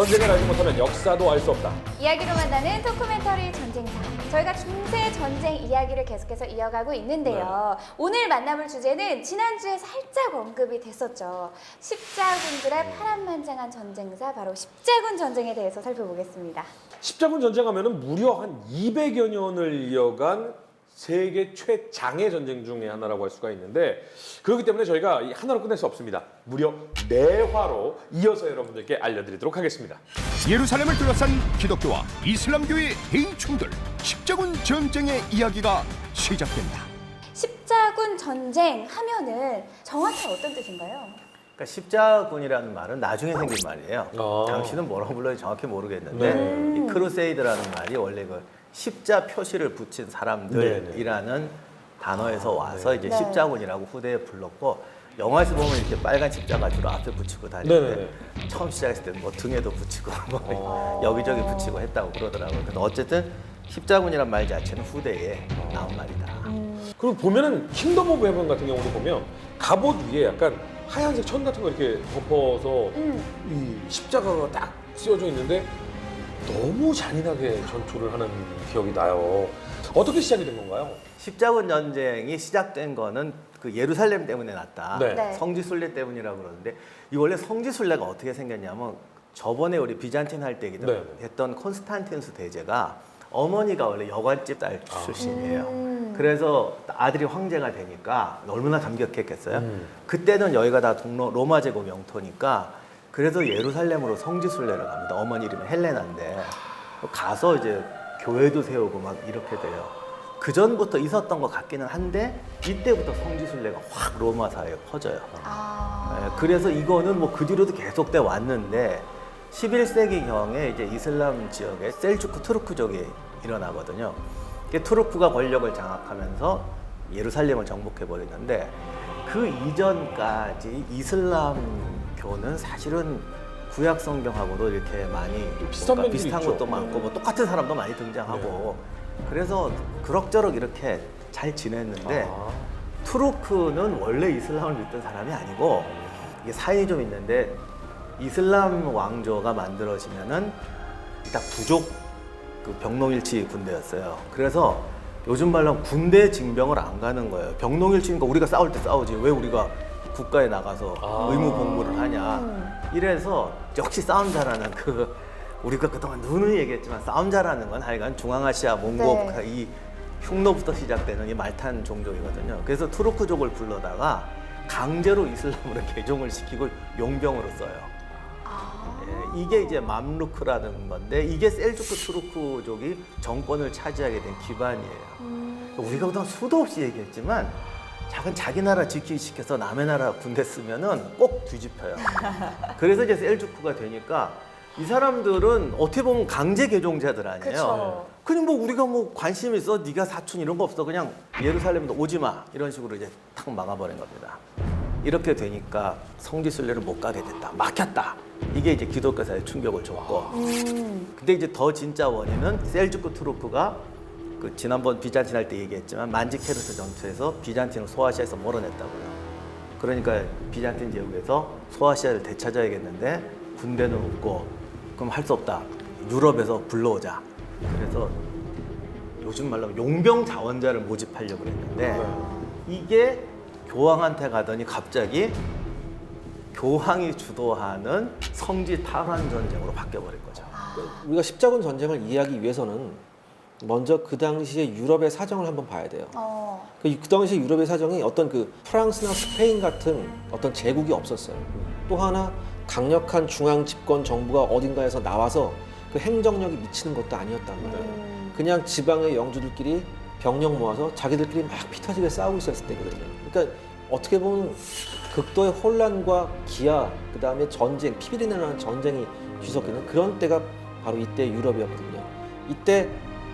전쟁을 알지 못하면 역사도 알 수 없다. 이야기로 만나는 토크멘터리 전쟁사. 저희가 중세 전쟁 이야기를 계속해서 이어가고 있는데요. 오늘 만나볼 주제는 지난주에 살짝 언급이 됐었죠. 십자군들의 파란만장한 전쟁사, 바로 십자군 전쟁에 대해서 살펴보겠습니다. 십자군 전쟁하면은 무려 한 200여 년을 이어간 세계 최장의 전쟁 중에 하나라고 할 수가 있는데, 그렇기 때문에 저희가 이 하나로 끝낼 수 없습니다. 무려 4화로 이어서 여러분들께 알려드리도록 하겠습니다. 예루살렘을 둘러싼 기독교와 이슬람교의 대인충돌, 십자군 전쟁의 이야기가 시작됩니다. 십자군 전쟁 하면은 정확히 어떤 뜻인가요? 그러니까 십자군이라는 말은 나중에 생긴 말이에요. 아. 당시는 뭐라고 불러야 정확히 모르겠는데 이 크루세이드라는 말이 원래 그 십자 표시를 붙인 사람들이라는 단어에서 와서 이제 네. 십자군이라고 후대에 불렀고, 영화에서 보면 이렇게 빨간 십자가 주로 앞에 붙이고 다니는데 처음 시작했을 때 뭐 등에도 붙이고 뭐 여기저기 붙이고 했다고 그러더라고요. 근데 어쨌든 십자군이란 말 자체는 후대에 나온 말이다. 그리고 보면은 킹덤 오브 헤븐 같은 경우도 보면 갑옷 위에 약간 하얀색 천 같은 거 이렇게 덮어서 이 십자가가 딱 씌워져 있는데 너무 잔인하게 전투를 하는 기억이 나요. 어떻게 시작이 된 건가요? 십자군 전쟁이 시작된 거는 그 예루살렘 때문에 났다. 네. 네. 성지순례 때문이라고 그러는데, 이 원래 성지순례가 어떻게 생겼냐면 저번에 우리 비잔틴 할 때 네. 했던 콘스탄티누스 대제가 어머니가 원래 여관집 딸 출신이에요. 그래서 아들이 황제가 되니까 얼마나 감격했겠어요. 그때는 여기가 다 로마 제국 영토니까, 그래서 예루살렘으로 성지순례를 갑니다. 어머니 이름이 헬레나인데 가서 이제 교회도 세우고 막 이렇게 돼요. 그 전부터 있었던 것 같기는 한데 이때부터 성지순례가 확 로마 사회에 퍼져요. 네, 그래서 이거는 뭐 그 뒤로도 계속돼 왔는데 11세기경에 이제 이슬람 지역에 셀주크 투르크족이 일어나거든요. 투르크가 권력을 장악하면서 예루살렘을 정복해 버리는데, 그 이전까지 이슬람교는 사실은 구약 성경하고도 이렇게 많이 비슷한 면도 비슷한 있죠. 것도 많고 뭐 똑같은 사람도 많이 등장하고 그래서 그럭저럭 이렇게 잘 지냈는데, 투르크는 원래 이슬람을 믿던 사람이 아니고, 이게 사연이 좀 있는데, 이슬람 왕조가 만들어지면은 딱 부족 그 병농일치 군대였어요. 그래서 요즘 말로 하면 군대 징병을 안 가는 거예요. 병농일치니까 우리가 싸울 때 싸우지 왜 우리가 국가에 나가서 의무 복무를 하냐. 이래서 역시 싸움 잘하는 그, 우리가 그동안 누누이 얘기했지만 싸움 잘하는 건 하여간 중앙아시아 몽고 네. 이 흉노부터 시작되는 이 말탄 종족이거든요. 그래서 투르크족을 불러다가 강제로 이슬람으로 개종을 시키고 용병으로 써요. 예, 이게 이제 맘루크라는 건데, 이게 셀주크 투르크족이 정권을 차지하게 된 기반이에요. 우리가 그동안 수도 없이 얘기했지만 자기 나라 지키기 시켜서 남의 나라 군대 쓰면은 꼭 뒤집혀요. 그래서 이제 셀주크가 되니까 이 사람들은 어떻게 보면 강제 개종자들 아니에요. 그쵸. 그냥 뭐 우리가 뭐 관심 있어, 네가 사촌 이런 거 없어, 그냥 예루살렘도 오지 마, 이런 식으로 이제 탁 막아버린 겁니다. 이렇게 되니까 성지순례를 못 가게 됐다, 막혔다. 이게 이제 기독교사에 충격을 줬고, 근데 이제 더 진짜 원인은 셀주크 투르크가 그 지난번 비잔틴 할 때 얘기했지만 만지케르트 전투에서 비잔틴을 소아시아에서 몰아냈다고요. 그러니까 비잔틴 제국에서 소아시아를 되찾아야겠는데 군대는 없고, 그럼 할 수 없다, 유럽에서 불러오자. 그래서 요즘 말로 하면 용병 자원자를 모집하려고 했는데, 이게 교황한테 가더니 갑자기 교황이 주도하는 성지 탈환 전쟁으로 바뀌어버린 거죠. 우리가 십자군 전쟁을 이해하기 위해서는 먼저 그 당시에 유럽의 사정을 한번 봐야 돼요. 그 당시 유럽의 사정이 어떤 그 프랑스나 스페인 같은 어떤 제국이 없었어요. 또 하나 강력한 중앙 집권 정부가 어딘가에서 나와서 그 행정력이 미치는 것도 아니었단 말이에요. 그냥 지방의 영주들끼리 병력 모아서 자기들끼리 막 피 터지게 싸우고 있었을 때거든요. 그러니까 어떻게 보면 극도의 혼란과 기아, 그 다음에 전쟁, 피비린내 나는 전쟁이 뒤섞이는 그런 때가 바로 이때 유럽이었거든요. 이때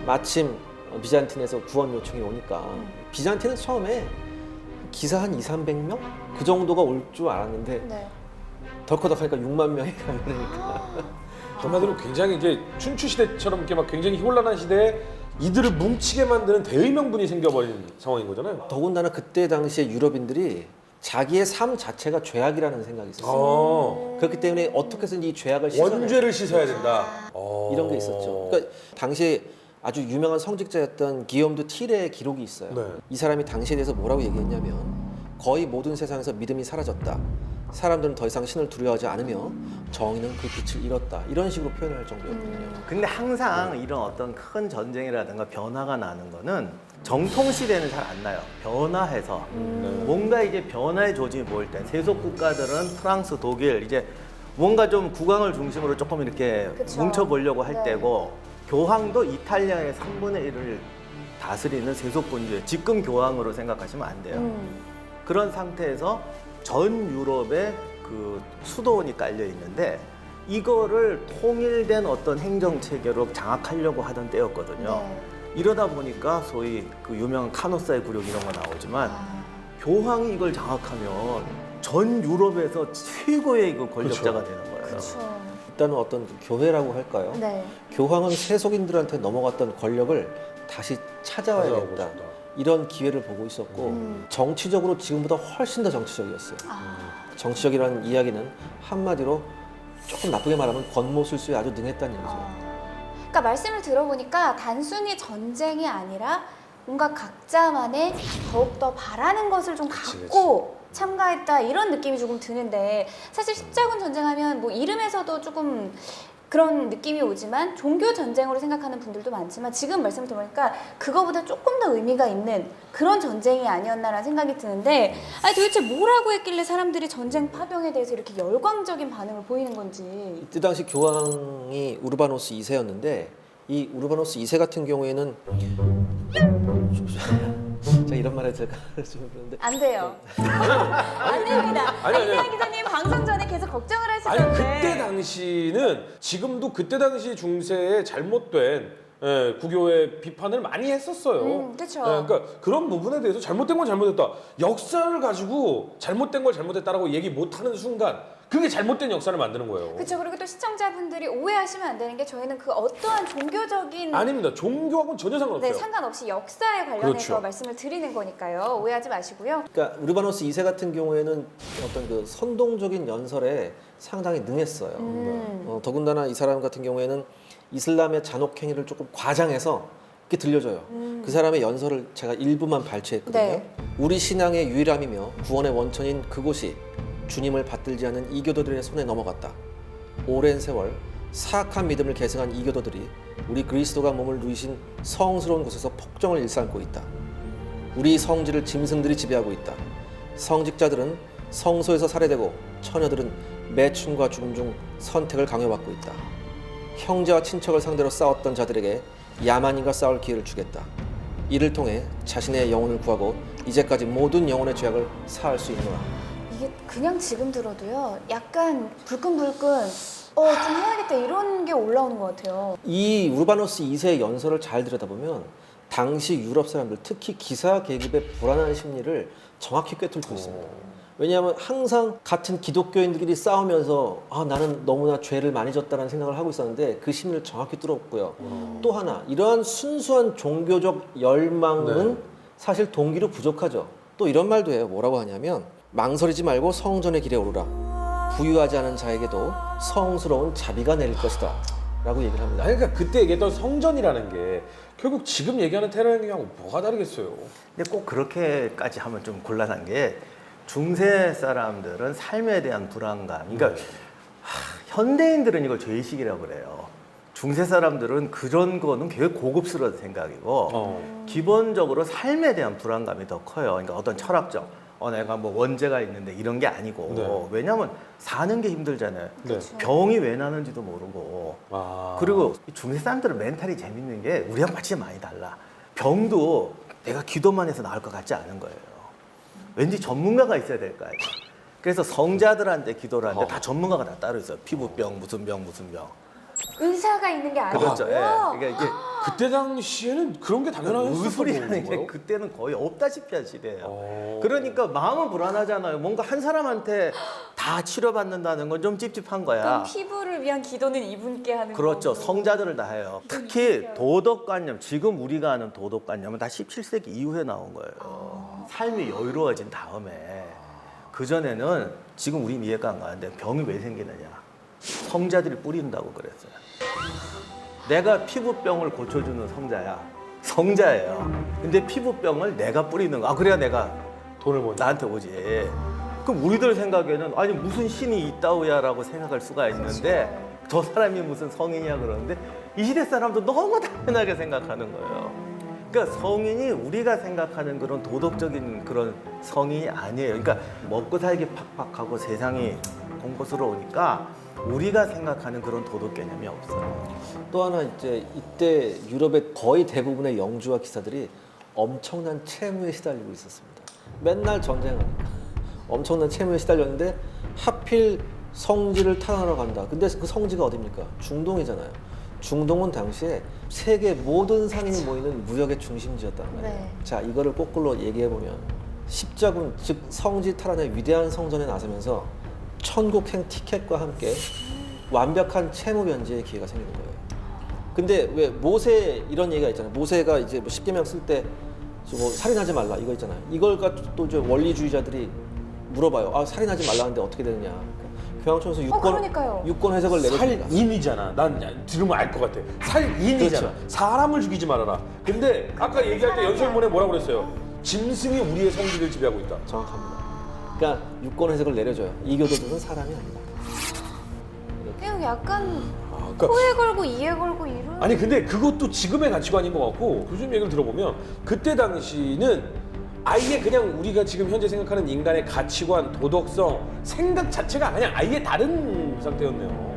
마침 비잔틴에서 구원 요청이 오니까, 비잔틴은 처음에 기사 한 200~300명? 그 정도가 올 줄 알았는데 덜커덕 하니까 6만 명이 가버리니까. 한마디로 굉장히 이제 춘추 시대처럼 이렇게 막 굉장히 혼란한 시대에 이들을 뭉치게 만드는 대의명분이 생겨버린 상황인 거잖아요. 더군다나 그때 당시에 유럽인들이 자기의 삶 자체가 죄악이라는 생각이 있었어요. 어. 그렇기 때문에 어떻게 해서든 이 죄악을 씻어내야 원죄를 씻어야 된다. 이런 게 있었죠. 그러니까 당시에 아주 유명한 성직자였던 기욤 드 틸의 기록이 있어요. 네. 이 사람이 당시에 대해서 뭐라고 얘기했냐면 거의 모든 세상에서 믿음이 사라졌다. 사람들은 더 이상 신을 두려워하지 않으며 정의는 그 빛을 잃었다. 이런 식으로 표현할 정도였거든요. 근데 항상 이런 어떤 큰 전쟁이라든가 변화가 나는 거는 정통 시대는 잘 안 나요. 변화해서 뭔가 이제 변화의 조짐이 보일 때 세속 국가들은 프랑스, 독일 이제 뭔가 좀 국왕을 중심으로 조금 이렇게 그쵸. 뭉쳐보려고 할 네. 때고 교황도 이탈리아의 3분의 1을 다스리는 세속군주의 지금 교황으로 생각하시면 안 돼요. 그런 상태에서 전 유럽에 그 수도원이 깔려 있는데 이거를 통일된 어떤 행정 체계로 장악하려고 하던 때였거든요. 네. 이러다 보니까 소위 그 유명한 카노사의 굴욕 이런 거 나오지만 교황이 이걸 장악하면 전 유럽에서 최고의 그 권력자가 되는 거예요. 그렇죠. 일단은 어떤 그 교회라고 할까요? 네. 교황은 세속인들한테 넘어갔던 권력을 다시 찾아와야겠다. 찾아오고 싶다. 이런 기회를 보고 있었고 정치적으로 지금보다 훨씬 더 정치적이었어요. 정치적이라는 이야기는 한마디로 조금 나쁘게 말하면 권모술수에 아주 능했다는 얘기죠. 그러니까 말씀을 들어보니까 단순히 전쟁이 아니라 뭔가 각자만의 더욱더 바라는 것을 좀 갖고 참가했다 이런 느낌이 조금 드는데 사실 십자군 전쟁하면 뭐 이름에서도 조금 그런 느낌이 오지만 종교 전쟁으로 생각하는 분들도 많지만 지금 말씀 들어보니까 그거보다 조금 더 의미가 있는 그런 전쟁이 아니었나라는 생각이 드는데 아니 도대체 뭐라고 했길래 사람들이 전쟁 파병에 대해서 이렇게 열광적인 반응을 보이는 건지. 이때 당시 교황이 우르바노스 2세였는데 이 우르바노스 2세 같은 경우에는 제가 이런 말 해도 될까 좀 그런데 안 돼요. 안 됩니다. 아니. 이태양 기자님 방송 전에 계속 걱정을 아니 하시던데. 그때 당시는 지금도 그때 당시 중세의 잘못된 구교의 비판을 많이 했었어요. 그쵸. 그러니까 그런 부분에 대해서 잘못된 건 잘못했다. 역사를 가지고 잘못된 걸 잘못했다라고 얘기 못하는 순간 그게 잘못된 역사를 만드는 거예요. 그렇죠. 그리고 또 시청자분들이 오해하시면 안 되는 게 저희는 그 어떠한 종교적인 아닙니다. 종교하고는 전혀 상관없어요. 네, 상관없이 역사에 관련해서 그렇죠. 말씀을 드리는 거니까요. 오해하지 마시고요. 그러니까 우르바노스 2세 같은 경우에는 어떤 그 선동적인 연설에 상당히 능했어요. 더군다나 이 사람 같은 경우에는 이슬람의 잔혹 행위를 조금 과장해서 이렇게 들려줘요. 그 사람의 연설을 제가 일부만 발췌했거든요. 네. 우리 신앙의 유일함이며 구원의 원천인 그곳이 주님을 받들지 않은 이교도들의 손에 넘어갔다. 오랜 세월 사악한 믿음을 계승한 이교도들이 우리 그리스도가 몸을 누이신 성스러운 곳에서 폭정을 일삼고 있다. 우리 성지를 짐승들이 지배하고 있다. 성직자들은 성소에서 살해되고 처녀들은 매춘과 죽음 중 선택을 강요받고 있다. 형제와 친척을 상대로 싸웠던 자들에게 야만인과 싸울 기회를 주겠다. 이를 통해 자신의 영혼을 구하고 이제까지 모든 영혼의 죄악을 사할 수 있노라. 이게 그냥 지금 들어도요. 약간 불끈불끈 좀 해야겠다 이런 게 올라오는 것 같아요. 이 우르바노스 2세의 연설을 잘 들여다보면 당시 유럽 사람들, 특히 기사 계급의 불안한 심리를 정확히 꿰뚫고 있습니다. 왜냐하면 항상 같은 기독교인들끼리 싸우면서 나는 너무나 죄를 많이 졌다는 생각을 하고 있었는데 그 심리를 정확히 뚫었고요. 또 하나, 이러한 순수한 종교적 열망은 사실 동기로 부족하죠. 또 이런 말도 해요. 뭐라고 하냐면 망설이지 말고 성전의 길에 오르라. 부유하지 않은 자에게도 성스러운 자비가 내릴 것이다 라고 얘기를 합니다. 아니, 그러니까 그때 얘기했던 성전이라는 게 결국 지금 얘기하는 테러 행위하고 뭐가 다르겠어요. 근데 꼭 그렇게까지 하면 좀 곤란한 게 중세 사람들은 삶에 대한 불안감. 그러니까 현대인들은 이걸 죄의식이라고 그래요. 중세 사람들은 그런 거는 굉장히 고급스러운 생각이고 기본적으로 삶에 대한 불안감이 더 커요. 그러니까 어떤 철학적 내가 뭐 원죄가 있는데 이런 게 아니고 네. 왜냐하면 사는 게 힘들잖아요. 네. 병이 왜 나는지도 모르고 그리고 이 중세 사람들은 멘탈이 재밌는 게 우리랑 같이 많이 달라. 병도 내가 기도만 해서 나을 것 같지 않은 거예요. 왠지 전문가가 있어야 될 거 아니에요. 그래서 성자들한테 기도를 하는데 다 전문가가 다 따로 있어요. 피부병, 무슨 병, 무슨 병. 의사가 있는 게 아니고. 그렇죠. 예. 그러니까 이게 그때 당시에는 그런 게 당연했었던 의술이라는 게 거예요? 그때는 거의 없다시피 한 시대예요. 그러니까 마음은 불안하잖아요. 뭔가 한 사람한테 다 치료받는다는 건 좀 찝찝한 그럼 거야. 피부를 위한 기도는 이분께 하는 그렇죠. 거고. 성자들을 다 해요. 특히 도덕관념, 지금 우리가 아는 도덕관념은 다 17세기 이후에 나온 거예요. 삶이 여유로워진 다음에. 그전에는 지금 우린 이해가 안 가는데 병이 왜 생기느냐. 성자들이 뿌린다고 그랬어요. 내가 피부병을 고쳐주는 성자예요. 근데 피부병을 내가 뿌리는 거. 그래야 내가 돈을 못 나한테 오지. 그럼 우리들 생각에는 아니 무슨 신이 있다우야라고 생각할 수가 있는데 저 사람이 무슨 성인이야 그러는데 이 시대 사람도 너무 당연하게 생각하는 거예요. 그러니까 성인이 우리가 생각하는 그런 도덕적인 그런 성인이 아니에요. 그러니까 먹고 살기 팍팍하고 세상이 공고스러우니까 우리가 생각하는 그런 도덕 개념이 없어요. 또 하나 이제 이때 유럽의 거의 대부분의 영주와 기사들이 엄청난 채무에 시달리고 있었습니다. 맨날 전쟁하니까 엄청난 채무에 시달렸는데 하필 성지를 탈환하러 간다. 근데 그 성지가 어디입니까? 중동이잖아요. 중동은 당시에 세계 모든 상인이 모이는 무역의 중심지였단 말이에요. 네. 자, 이거를 거꾸로 얘기해 보면 십자군, 즉 성지 탈환의 위대한 성전에 나서면서 천국행 티켓과 함께 완벽한 채무 변제의 기회가 생기는 거예요. 근데 왜 모세 이런 얘기가 있잖아요. 모세가 이제 뭐 십계명 쓸 때 뭐 살인하지 말라 이거 있잖아요. 이걸 갖고 또 이제 원리주의자들이 물어봐요. 아, 살인하지 말라는데 어떻게 되느냐. 교황청에서 그러니까요. 유권 해석을 내렸습니다. 살인이잖아. 난 들으면 알 것 같아. 살인이잖아. 그렇죠. 사람을 죽이지 말아라. 근데 아까 얘기할 때 연설문에 뭐라고 그랬어요? 짐승이 우리의 성지를 지배하고 있다. 정확합니다. 그러니까 유권 해석을 내려줘요. 이 교도들은 사람이 아니다. 그냥 약간 그러니까 코에 걸고 이에 걸고 이런. 아니 근데 그것도 지금의 가치관인 것 같고 교수님 얘기를 들어보면 그때 당시는 아예 그냥 우리가 지금 현재 생각하는 인간의 가치관, 도덕성, 생각 자체가 그냥 아예 다른 상태였네요.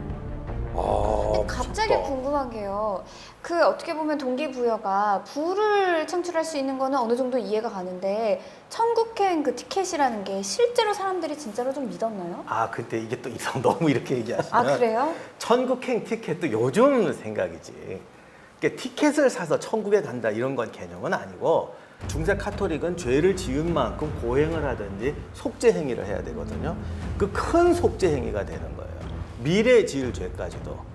갑자기 미쳤다. 궁금한 게요. 그 어떻게 보면 동기부여가 부를 창출할 수 있는 거는 어느 정도 이해가 가는데 천국행 그 티켓이라는 게 실제로 사람들이 진짜로 좀 믿었나요? 근데 이게 또 이상 너무 이렇게 얘기하시면 아, 그래요? 천국행 티켓도 요즘 생각이지. 그러니까 티켓을 사서 천국에 간다 이런 건 개념은 아니고 중세 카톨릭은 죄를 지은 만큼 고행을 하든지 속죄 행위를 해야 되거든요. 그 큰 속죄 행위가 되는 거예요. 미래에 지을 죄까지도.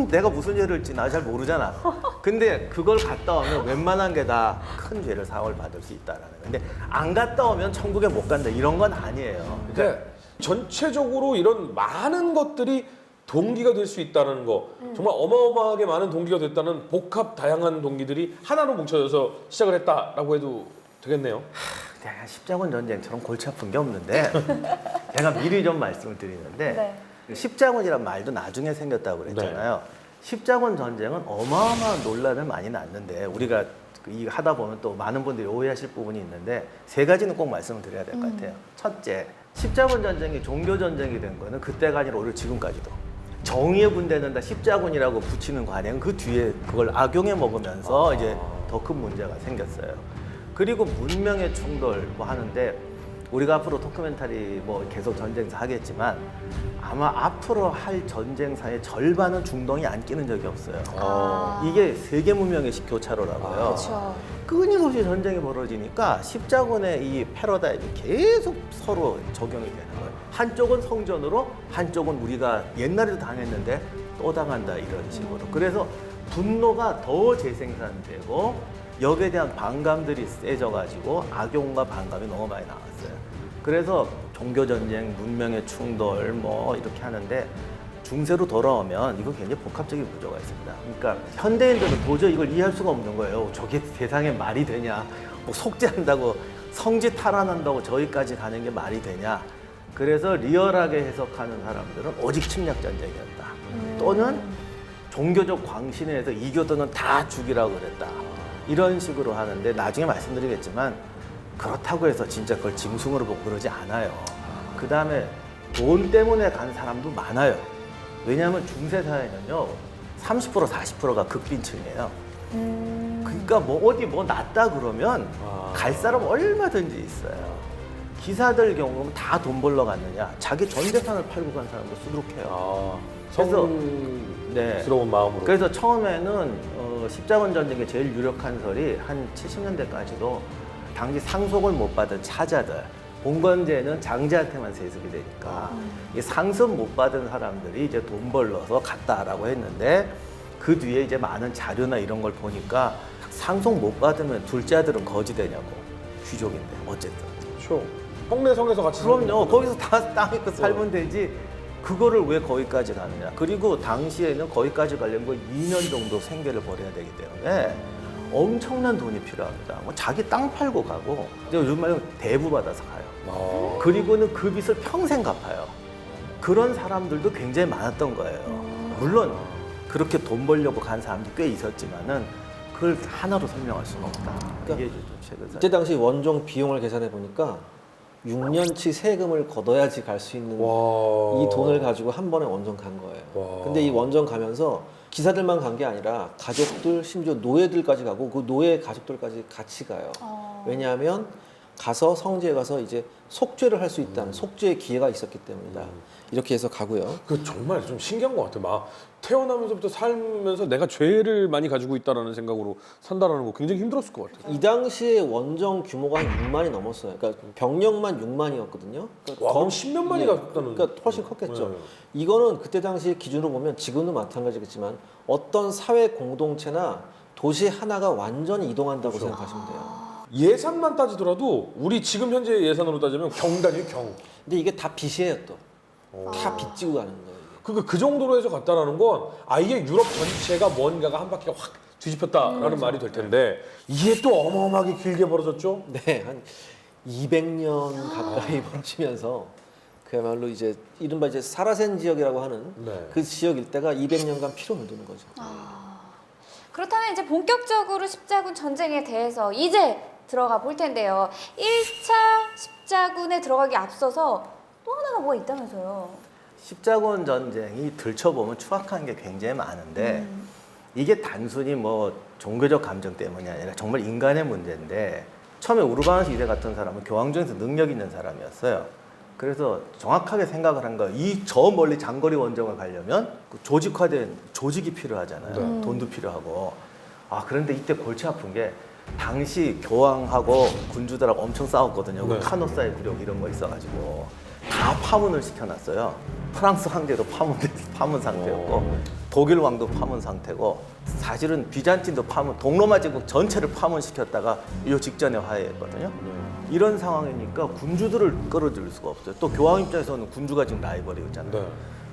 내가 무슨 죄를 지나 나 잘 모르잖아. 근데 그걸 갔다 오면 웬만한 게 다 큰 죄를 사함을 받을 수 있다라는 거예요. 근데 안 갔다 오면 천국에 못 간다 이런 건 아니에요. 그러니까 전체적으로 이런 많은 것들이 동기가 될 수 있다는 거, 정말 어마어마하게 많은 동기가 됐다는 복합 다양한 동기들이 하나로 뭉쳐져서 시작을 했다라고 해도 되겠네요. 내가 십자군 전쟁처럼 골치 아픈 게 없는데 제가 미리 좀 말씀을 드리는데 네. 십자군이란 말도 나중에 생겼다고 그랬잖아요. 십자군 전쟁은 어마어마한 논란을 많이 났는데 우리가 이 하다 보면 또 많은 분들이 오해하실 부분이 있는데 세 가지는 꼭 말씀을 드려야 될 것 같아요. 첫째, 십자군 전쟁이 종교 전쟁이 된 거는 그때가 아니라 오히려 지금까지도 정의의 군대는 다 십자군이라고 붙이는 관행 그 뒤에 그걸 악용해 먹으면서 이제 더 큰 문제가 생겼어요. 그리고 문명의 충돌 뭐 하는데 우리가 앞으로 도큐멘터리 뭐 계속 전쟁사 하겠지만 아마 앞으로 할 전쟁사의 절반은 중동이 안 끼는 적이 없어요. 이게 세계 문명의 교차로라고요. 그렇죠. 끊임없이 전쟁이 벌어지니까 십자군의 이 패러다임이 계속 서로 적용이 되는 거예요. 한쪽은 성전으로, 한쪽은 우리가 옛날에도 당했는데 또 당한다 이런 식으로. 그래서 분노가 더 재생산되고 여기에 대한 반감들이 세져가지고 악용과 반감이 너무 많이 나왔어요. 그래서 종교전쟁, 문명의 충돌 뭐 이렇게 하는데 중세로 돌아오면 이거 굉장히 복합적인 구조가 있습니다. 그러니까 현대인들은 도저히 이걸 이해할 수가 없는 거예요. 저게 세상에 말이 되냐. 뭐 속죄한다고 성지 탈환한다고 저기까지 가는 게 말이 되냐. 그래서 리얼하게 해석하는 사람들은 오직 침략전쟁이었다. 또는 종교적 광신에서 이교도는 다 죽이라고 그랬다. 이런 식으로 하는데 나중에 말씀드리겠지만 그렇다고 해서 진짜 그걸 짐승으로 보고 그러지 않아요. 그 다음에 돈 때문에 간 사람도 많아요. 왜냐하면 중세 사회는요 30% 40%가 극빈층이에요. 그러니까 뭐 어디 뭐 났다 그러면 갈 사람 얼마든지 있어요. 기사들 경우는 다 돈 벌러 갔느냐 자기 전 재산을 팔고 간 사람도 수두룩해요. 그래서 성스러운 마음으로. 그래서 처음에는 십자군 전쟁의 제일 유력한 설이 한 70년대까지도 당시 상속을 못 받은 차자들, 봉건제는 장자한테만 세습이 되니까 이 상속 못 받은 사람들이 이제 돈 벌러서 갔다라고 했는데 그 뒤에 이제 많은 자료나 이런 걸 보니까 상속 못 받으면 둘째 아들은 거지 되냐고. 귀족인데 어쨌든. 그렇죠. 홍내성에서 같이 그럼요. 거기서 다 땅 있고 살면 되지. 그거를 왜 거기까지 가느냐. 그리고 당시에는 거기까지 가려면 2년 정도 생계를 벌여야 되기 때문에 엄청난 돈이 필요합니다. 뭐 자기 땅 팔고 가고 이제 요즘 말로 대부 받아서 가요. 그리고는 그 빚을 평생 갚아요. 그런 사람들도 굉장히 많았던 거예요. 물론 그렇게 돈 벌려고 간 사람도 꽤 있었지만은 그걸 하나로 설명할 수는 없다. 이게 좀 최근 그때 당시 원종 비용을 계산해 보니까 6년치 세금을 걷어야지 갈 수 있는 와. 이 돈을 가지고 한 번에 원정 간 거예요. 와. 근데 이 원정 가면서 기사들만 간 게 아니라 가족들, 심지어 노예들까지 가고 그 노예 가족들까지 같이 가요. 왜냐하면 가서 성지에 가서 이제 속죄를 할 수 있다는 속죄의 기회가 있었기 때문이다. 이렇게 해서 가고요. 그 정말 좀 신기한 것 같아. 막 태어나면서부터 살면서 내가 죄를 많이 가지고 있다라는 생각으로 산다라는 거 굉장히 힘들었을 것 같아. 이 당시에 원정 규모가 한 6만이 넘었어요. 그러니까 병력만 6만이었거든요. 그러니까 와, 그럼 10몇만이 갔다는. 그러니까 훨씬 컸겠죠. 네. 이거는 그때 당시 기준으로 보면 지금도 마찬가지겠지만 어떤 사회 공동체나 도시 하나가 완전히 이동한다고 생각하시면 돼요. 예산만 따지더라도 우리 지금 현재 예산으로 따지면 경단이에요, 경. 근데 이게 다 빚이에요 또. 다 빚지고 가는 거예요. 이게. 그러니까 그 정도로 해서 갔다라는 건 아예 유럽 전체가 뭔가가 한 바퀴가 확 뒤집혔다라는 말이 될 텐데 이게 또 어마어마하게 길게 벌어졌죠? 네, 한 200년 가까이 벌어지면서 그야말로 이제 이른바 이제 사라센 지역이라고 하는 네. 그 지역 일대가 200년간 피로 물드는 거죠. 그렇다면 이제 본격적으로 십자군 전쟁에 대해서 이제 들어가 볼 텐데요. 1차 십자군에 들어가기 앞서서 또 하나가 뭐가 있다면서요. 십자군 전쟁이 들춰보면 추악한 게 굉장히 많은데 이게 단순히 뭐 종교적 감정 때문이 아니라 정말 인간의 문제인데 처음에 우르바누스 2세 같은 사람은 교황 중에서 능력 있는 사람이었어요. 그래서 정확하게 생각을 한 거예요. 이 저 멀리 장거리 원정을 가려면 그 조직화된 조직이 필요하잖아요. 돈도 필요하고. 아 그런데 이때 골치 아픈 게 당시 교황하고 군주들하고 엄청 싸웠거든요. 네. 카노사의 구력 이런 거 있어가지고 다 파문을 시켜놨어요. 프랑스 황제도 파문 상태였고 독일 왕도 파문 상태고 사실은 비잔틴도 파문, 동로마 제국 전체를 파문시켰다가 이 직전에 화해했거든요. 이런 상황이니까 군주들을 끌어들일 수가 없어요. 또 교황 입장에서는 군주가 지금 라이벌이잖아요. 네.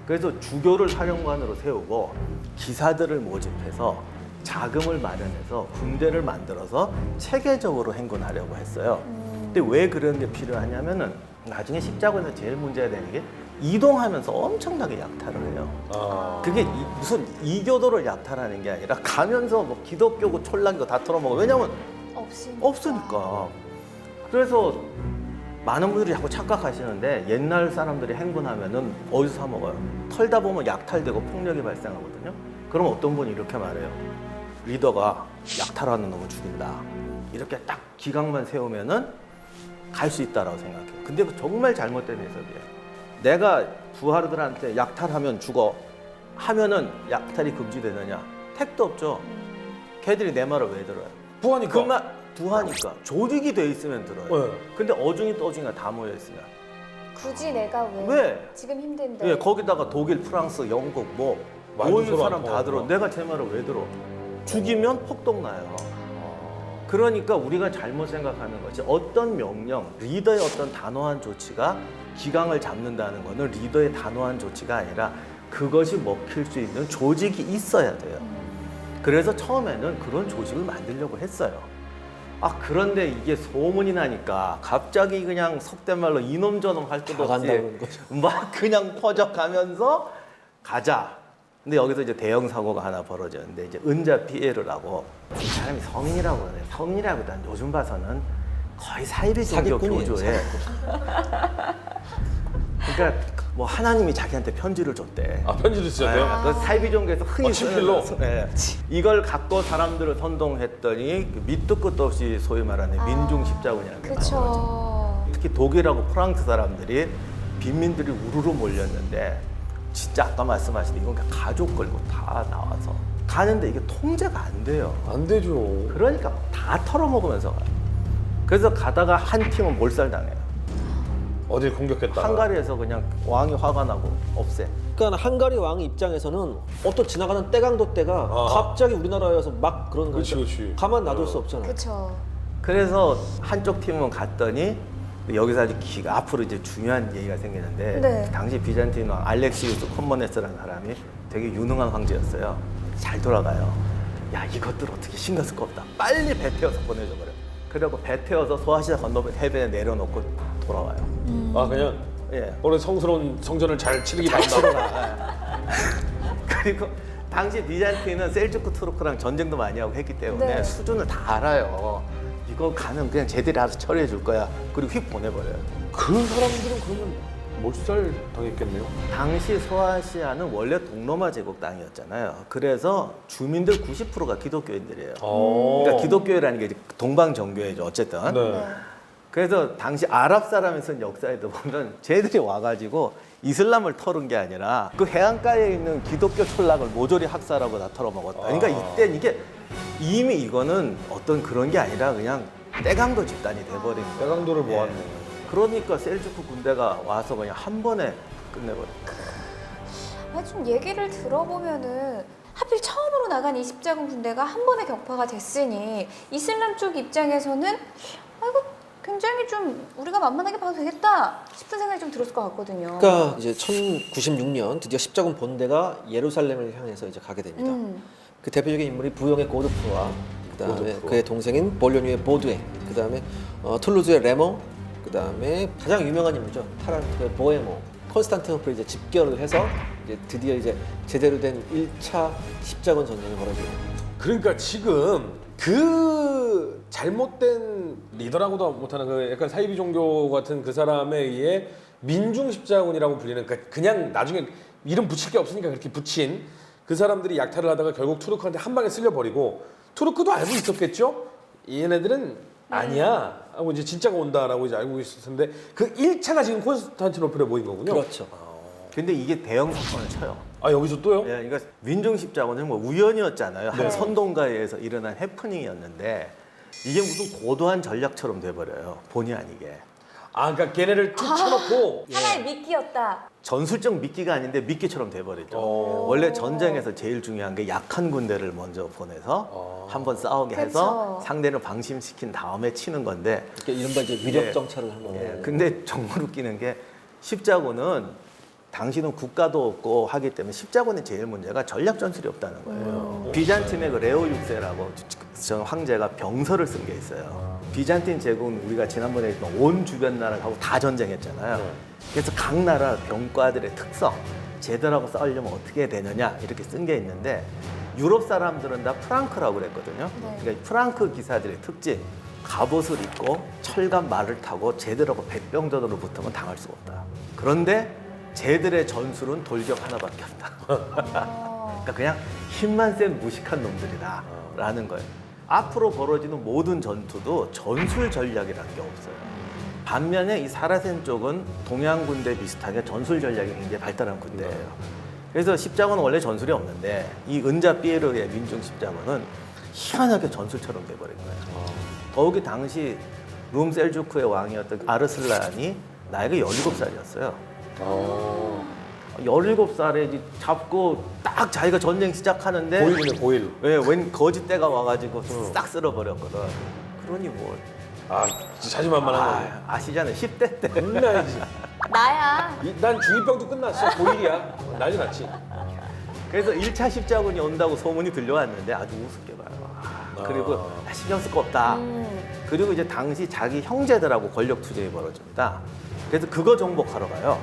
그래서 주교를 사령관으로 세우고 기사들을 모집해서 자금을 마련해서 군대를 만들어서 체계적으로 행군하려고 했어요. 근데 왜 그런 게 필요하냐면은 나중에 십자군에서 제일 문제가 되는 게 이동하면서 엄청나게 약탈을 해요. 아. 그게 무슨 이교도를 약탈하는 게 아니라 가면서 뭐 기독교고 촐랑이고 다 털어먹어. 왜냐면 없으니까. 그래서 많은 분들이 자꾸 착각하시는데 옛날 사람들이 행군하면은 어디서 사 먹어요? 털다 보면 약탈되고 폭력이 발생하거든요. 그럼 어떤 분이 이렇게 말해요. 리더가 약탈하는 놈을 죽인다. 이렇게 딱 기강만 세우면은 갈 수 있다라고 생각해요. 근데 그 정말 잘못된 해석이에요. 내가 부하들한테 약탈하면 죽어 하면은 약탈이 금지되느냐? 택도 없죠. 걔들이 내 말을 왜 들어요? 부하니까. 그 말 부하니까 조직이 돼 있으면 들어요. 네. 근데 어중이 떠중이가 다 모여 있으면 굳이 내가 왜? 지금 힘든데. 예, 거기다가 독일, 프랑스, 영국 뭐 말도 모든 서로 안 사람 다 들어. 통하구나. 내가 제 말을 왜 들어? 죽이면 폭동 나요. 그러니까 우리가 잘못 생각하는 것이 어떤 명령, 리더의 어떤 단호한 조치가 기강을 잡는다는 것은 리더의 단호한 조치가 아니라 그것이 먹힐 수 있는 조직이 있어야 돼요. 그래서 처음에는 그런 조직을 만들려고 했어요. 아 그런데 이게 소문이 나니까 갑자기 그냥 속된 말로 이놈 저놈 할 것도 다 없이 간다는 거죠. 막 그냥 퍼져가면서 가자. 근데 여기서 이제 대형 사고가 하나 벌어졌는데 이제 은자 피에르라고 이 사람이 성인이라고 그러네. 성인이라고 난 요즘 봐서는 거의 사이비 종교 사기꾼이에요, 교조에. 그러니까 뭐 하나님이 자기한테 편지를 줬대. 아 편지도 쓰셨대요? 그 사이비 종교에서 흔히 친필로? 쓰는 네. 이걸 갖고 사람들을 선동했더니 그 밑도 끝도 없이 소위 말하는 민중 십자군이라는 게 나온 거죠. 그쵸. 특히 독일하고 프랑스 사람들이 빈민들이 우르르 몰렸는데 진짜 아까 말씀하신 이건 그냥 가족 끌고 다 나와서 가는데 이게 통제가 안 돼요. 안 되죠. 그러니까 다 털어먹으면서 가요. 그래서 가다가 한 팀은 몰살당해요. 어딜 공격했다. 한가리에서 그냥 왕이 화가 나고 없애. 그러니까 한가리 왕 입장에서는 어떤 지나가는 떼강도 때가 아. 갑자기 우리나라에 와서 막 그런 그렇지, 거니까 그렇지. 가만 놔둘 수 없잖아요. 그쵸. 그래서 한쪽 팀은 갔더니 여기서 아주 앞으로 이제 중요한 얘기가 생기는데 네. 당시 비잔틴 왕 알렉시우스 콤모네스라는 사람이 되게 유능한 황제였어요. 잘 돌아가요. 야, 이것들 어떻게 신경 쓸 거 없다. 빨리 배 태워서 보내줘 버려. 그리고 배 태워서 소아시아 건너 해변에 내려놓고 돌아와요. 아 그냥 예. 원래 성스러운 성전을 잘 치르기 잘 바란다. 치러라. 그리고 당시 비잔틴은 셀주크 투르크랑 전쟁도 많이 하고 했기 때문에 네. 수준을 다 알아요. 이거 가면 그냥 쟤들이 알아서 처리해 줄 거야. 그리고 휙 보내버려요. 그 사람들은 그러면 몰살 당했겠네요. 당시 소아시아는 원래 동로마 제국 땅이었잖아요. 그래서 주민들 90%가 기독교인들이에요. 그러니까 기독교라는 게 이제 동방 정교회죠. 어쨌든. 네. 그래서 당시 아랍 사람이 쓴 역사에도 보면 쟤들이 와가지고 이슬람을 털은 게 아니라 그 해안가에 있는 기독교 촌락을 모조리 학살하고 다 털어먹었다. 그러니까 이때 이게 이미 이거는 어떤 그런 게 아니라 그냥 떼강도 집단이 돼버린 거예요. 대강도를 예. 모았네. 그러니까 셀주크 군대가 와서 그냥 한 번에 끝내버렸어요. 좀 얘기를 들어보면은 하필 처음으로 나간 이 십자군 군대가 한 번에 격파가 됐으니 이슬람 쪽 입장에서는 아이고 굉장히 좀 우리가 만만하게 봐도 되겠다 싶은 생각이 좀 들었을 것 같거든요. 그러니까 이제 1096년 드디어 십자군 본대가 예루살렘을 향해서 이제 가게 됩니다. 그 대표적인 인물이 부영의 고드프와 그다음에 고드프. 그의 동생인 볼로뉴의 보드웨, 그다음에 툴루즈의 레모, 그다음에 가장 유명한 인물이죠. 타란토의 보헤모, 콘스탄티노플을 이제 집결을 해서 이제 드디어 이제 제대로 된 1차 십자군 전쟁이 벌어지고. 그러니까 지금 그 잘못된 리더라고도 못하는 그 약간 사이비 종교 같은 그 사람에 의해 민중 십자군이라고 불리는 그냥 나중에 이름 붙일 게 없으니까 그렇게 붙인 그 사람들이 약탈을 하다가 결국 투르크한테 한 방에 쓸려버리고 투르크도 알고 있었겠죠? 얘네들은 아니야 하고 이제 진짜가 온다라고 이제 알고 있을 텐데 그 1차가 지금 콘스탄티노플에 모인 거군요. 그렇죠. 근데 이게 대형 사건을 쳐요. 아 여기서 또요? 예, 그러니까 민중 십자군은 뭐 우연이었잖아요. 네. 한 선동가에서 일어난 해프닝이었는데 이게 무슨 고도한 전략처럼 돼버려요. 본의 아니게. 아 그러니까 걔네를 툭 쳐놓고 하나의 미끼였다. 전술적 미끼가 아닌데 미끼처럼 돼버리죠. 어. 원래 전쟁에서 제일 중요한 게 약한 군대를 먼저 보내서 한번 싸우게 해서 그쵸. 상대를 방심시킨 다음에 치는 건데 그러니까 이른바 이제 위력 정찰을 한번. 예, 근데 정말 웃기는 게 십자군은 당시는 국가도 없고 하기 때문에 십자군의 제일 문제가 전략 전술이 없다는 거예요. 비잔틴의 그 레오 6세라고 전 황제가 병서를 쓴 게 있어요. 비잔틴 제국은 우리가 지난번에 했던 온 주변 나라하고 다 전쟁했잖아요. 그래서 각 나라 병과들의 특성, 제대로 싸우려면 어떻게 해야 되느냐 이렇게 쓴 게 있는데 유럽 사람들은 다 프랑크라고 그랬거든요. 네. 그러니까 프랑크 기사들의 특징, 갑옷을 입고 철갑 말을 타고 제대로 백병전으로 붙으면 당할 수가 없다. 그런데 쟤들의 전술은 돌격 하나밖에 없다. 그러니까 그냥 힘만 센 무식한 놈들이다라는 거예요. 앞으로 벌어지는 모든 전투도 전술 전략이라는 게 없어요. 반면에 이 사라센 쪽은 동양 군대 비슷하게 전술 전략이 굉장히 발달한 군대예요. 그래서 십자군은 원래 전술이 없는데 이 은자 피에르의 민중 십자군은 희한하게 전술처럼 돼버린 거예요. 더욱이 당시 룸 셀주크의 왕이었던 아르슬란이 나이가 17살이었어요. 17살에 잡고 딱 자기가 전쟁 시작하는데 고일이네 고일. 왜 웬 거짓대가 와가지고 싹 쓸어버렸거든. 그러니 뭘. 아 진짜 자신만만한 거네. 아시잖아요. 10대 때. 끝나야지. 나야. 난 중2병도 끝났어. 고일이야. 난리 났지. 그래서 1차 십자군이 온다고 소문이 들려왔는데 아주 우습게 봐요. 그리고 신경 쓸 거 없다. 그리고 이제 당시 자기 형제들하고 권력 투쟁이 벌어집니다. 그래서 그거 정복하러 가요.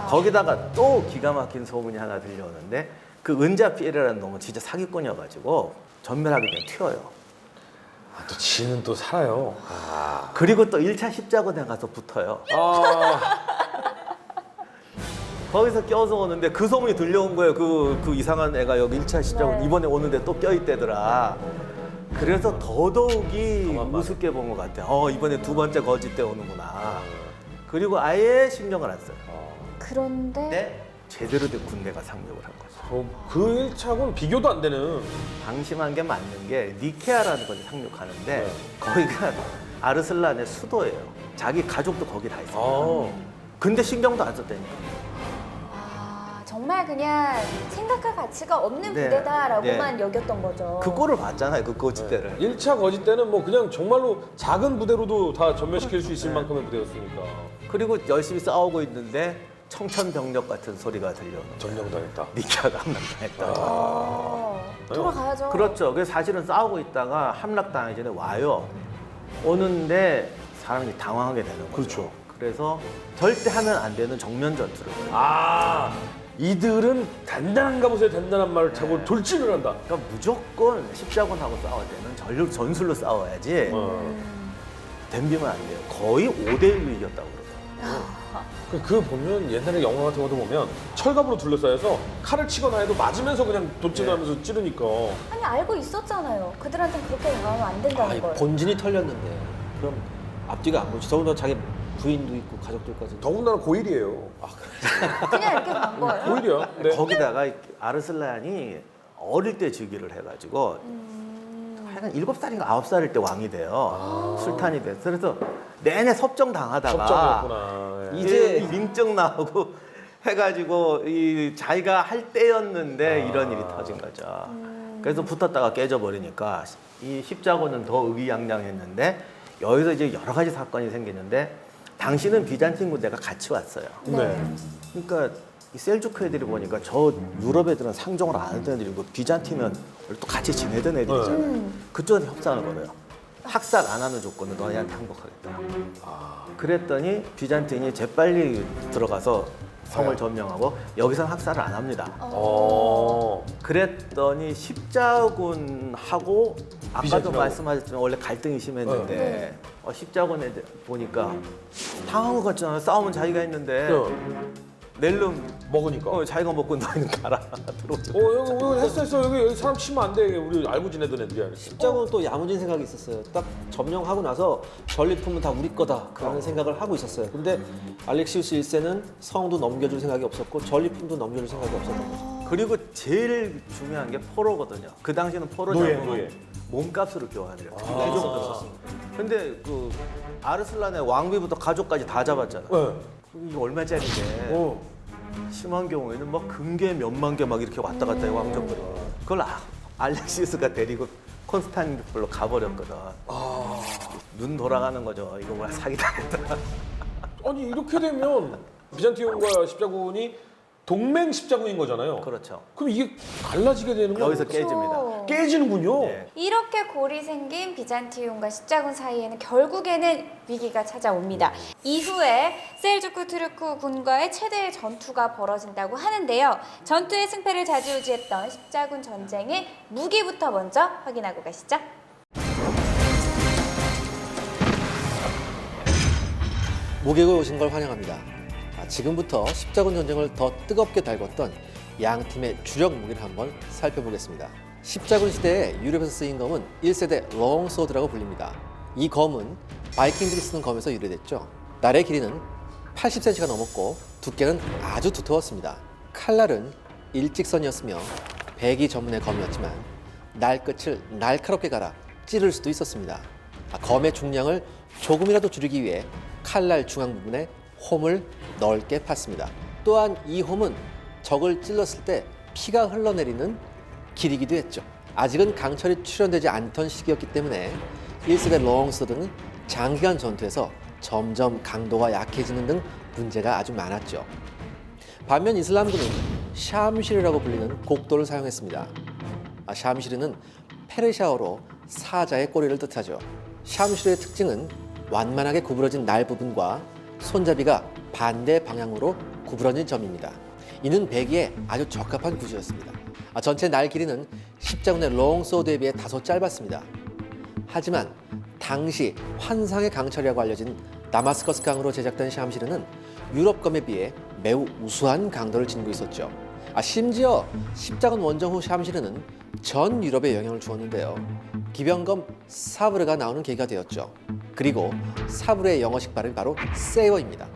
거기다가 또 기가 막힌 소문이 하나 들려오는데 그 은자 피에르라는 놈은 진짜 사기꾼이어가지고 전멸하게 그냥 튀어요. 아, 또 지는 또 살아요. 그리고 또 1차 십자군에 가서 붙어요. 거기서 껴서 오는데 그 소문이 들려온 거예요. 그 이상한 애가 여기 1차 십자군 네. 이번에 오는데 또 껴있대더라. 그래서 더더욱이 우습게 본 것 같아. 이번에 두 번째 거짓 때 오는구나. 그리고 아예 신경을 안 써요. 그런데 근데 제대로 된 군대가 상륙을 한 거죠. 그 1차군 비교도 안 되는. 방심한 게 맞는 게 니케아라는 곳에 상륙하는데 네. 거기가 아르슬란의 수도예요. 자기 가족도 거기 다 있어요. 아. 근데 신경도 안 썼다니까. 정말 그냥 생각할 가치가 없는 네. 부대다라고만 여겼던 거죠. 그 꼴을 봤잖아요. 그 거짓대를. 1차 거짓 때는 뭐 그냥 정말로 작은 부대로도 다 전멸시킬 수 있을 만큼의 부대였으니까. 그리고 열심히 싸우고 있는데 청천벽력 같은 소리가 들려오는 거예요. 점령당했다. 니키아가 함락당했다. 돌아가야죠. 그렇죠. 그래서 사실은 싸우고 있다가 함락당하기 전에 와요. 오는데 사람이 당황하게 되는 거죠. 그렇죠. 그래서 절대 하면 안 되는 정면 전투를 해요. 아, 이들은 단단한가 보세요. 단단한 말을 타고 돌진을 한다. 그러니까 무조건 십자군하고 싸울 때는 전술로 싸워야지 덤비면 안 돼요. 거의 5대1로 이겼다고 그러더라고요. 그 보면 옛날에 영화 같은 것도 보면 철갑으로 둘러싸여서 칼을 치거나 해도 맞으면서 그냥 돌진하면서 찌르니까. 아니 알고 있었잖아요. 그들한테는 그렇게 나가면 안 된다는 아니, 걸. 본진이 털렸는데 그럼 앞뒤가 안 보이지. 더군다나 자기 부인도 있고 가족들까지. 더군다나 고일이에요. 그냥 이렇게 간 거예요. 고일이야. 네. 거기다가 아르슬란이 어릴 때 즉위를 해가지고 한 7살인가 9살일 때 왕이 돼요. 술탄이 돼서. 그래서 내내 섭정 당하다가 섭정이었구나. 예. 이제 민증 나오고 해가지고 이 자기가 할 때였는데 이런 일이 터진 거죠. 그래서 붙었다가 깨져버리니까 이 십자군은 더 의기양양했는데 여기서 이제 여러 가지 사건이 생기는데 당시는 비잔틴 군대가 같이 왔어요. 네. 그러니까 이 셀주크 애들이 보니까 저 유럽 애들은 상종을 안 하던 애들이고 비잔틴은 원래 또 같이 지내던 애들이잖아요. 그쪽은 협상을 걸어요. 학살 안 하는 조건은 너희한테 항복하겠다. 그랬더니 비잔틴이 재빨리 들어가서 성을 점령하고 여기서는 학살을 안 합니다. 그랬더니 십자군하고 아까도 비잔틴하고. 말씀하셨지만 원래 갈등이 심했는데 십자군 애들 보니까 당한 것 같잖아요. 싸움은 자기가 했는데 낼름 먹으니까. 자기가 먹고 너희는 가라 들어오죠. 여기 했어. 여기 사람 치면 안 돼. 우리 알고 지내던 애들이야. 십자군은 또 야무진 생각이 있었어요. 딱 점령하고 나서 전리품은 다 우리 거다라는 생각을 하고 있었어요. 근데 알렉시우스 1세는 성도 넘겨줄 생각이 없었고 전리품도 넘겨줄 생각이 없었던 거죠. 그리고 제일 중요한 게 포로거든요. 그 당시에는 포로 노예, 잡으면 노예. 몸값으로 교환을 해요. 해줬거든요. 근데 그 아르슬란의 왕비부터 가족까지 다 잡았잖아요. 네. 이게 얼마짜리인데 심한 경우에는 막 금괴 몇만 개 막 이렇게 왔다 갔다 해요 왕족들이. 그걸 알렉시우스가 데리고 콘스탄티노플로 가버렸거든. 눈 돌아가는 거죠. 이거 뭐야 사기당했다. 아니 이렇게 되면 비잔티움과 십자군이 동맹 십자군인 거잖아요. 그렇죠. 그럼 이게 갈라지게 되는 거 여기서 깨집니다. 깨지는군요. 네. 이렇게 골이 생긴 비잔티움과 십자군 사이에는 결국에는 위기가 찾아옵니다. 이후에 셀주크 투르크 군과의 최대의 전투가 벌어진다고 하는데요. 전투의 승패를 좌지우지했던 십자군 전쟁의 무기부터 먼저 확인하고 가시죠. 모객에 오신 걸 환영합니다. 지금부터 십자군 전쟁을 더 뜨겁게 달궜던 양 팀의 주력 무기를 한번 살펴보겠습니다. 십자군 시대에 유럽에서 쓰인 검은 1세대 롱소드라고 불립니다. 이 검은 바이킹들이 쓰는 검에서 유래됐죠. 날의 길이는 80cm가 넘었고 두께는 아주 두터웠습니다. 칼날은 일직선이었으며 배기 전문의 검이었지만 날 끝을 날카롭게 갈아 찌를 수도 있었습니다. 검의 중량을 조금이라도 줄이기 위해 칼날 중앙 부분에 홈을 넓게 팠습니다. 또한 이 홈은 적을 찔렀을 때 피가 흘러내리는 길이기도 했죠. 아직은 강철이 출현되지 않던 시기였기 때문에 1세대 롱소드는 장기간 전투에서 점점 강도가 약해지는 등 문제가 아주 많았죠. 반면 이슬람군은 샴시르라고 불리는 곡도를 사용했습니다. 샴시르는 페르시아어로 사자의 꼬리를 뜻하죠. 샴시르의 특징은 완만하게 구부러진 날 부분과 손잡이가 반대 방향으로 구부러진 점입니다. 이는 배기에 아주 적합한 구조였습니다. 전체 날 길이는 십자군의 롱소드에 비해 다소 짧았습니다. 하지만 당시 환상의 강철이라고 알려진 다마스커스 강으로 제작된 샴시르는 유럽검에 비해 매우 우수한 강도를 지니고 있었죠. 심지어 십자군 원정 후 샴시르는 전 유럽에 영향을 주었는데요. 기병검 사브르가 나오는 계기가 되었죠. 그리고 사브르의 영어식 발음이 바로 세이어입니다.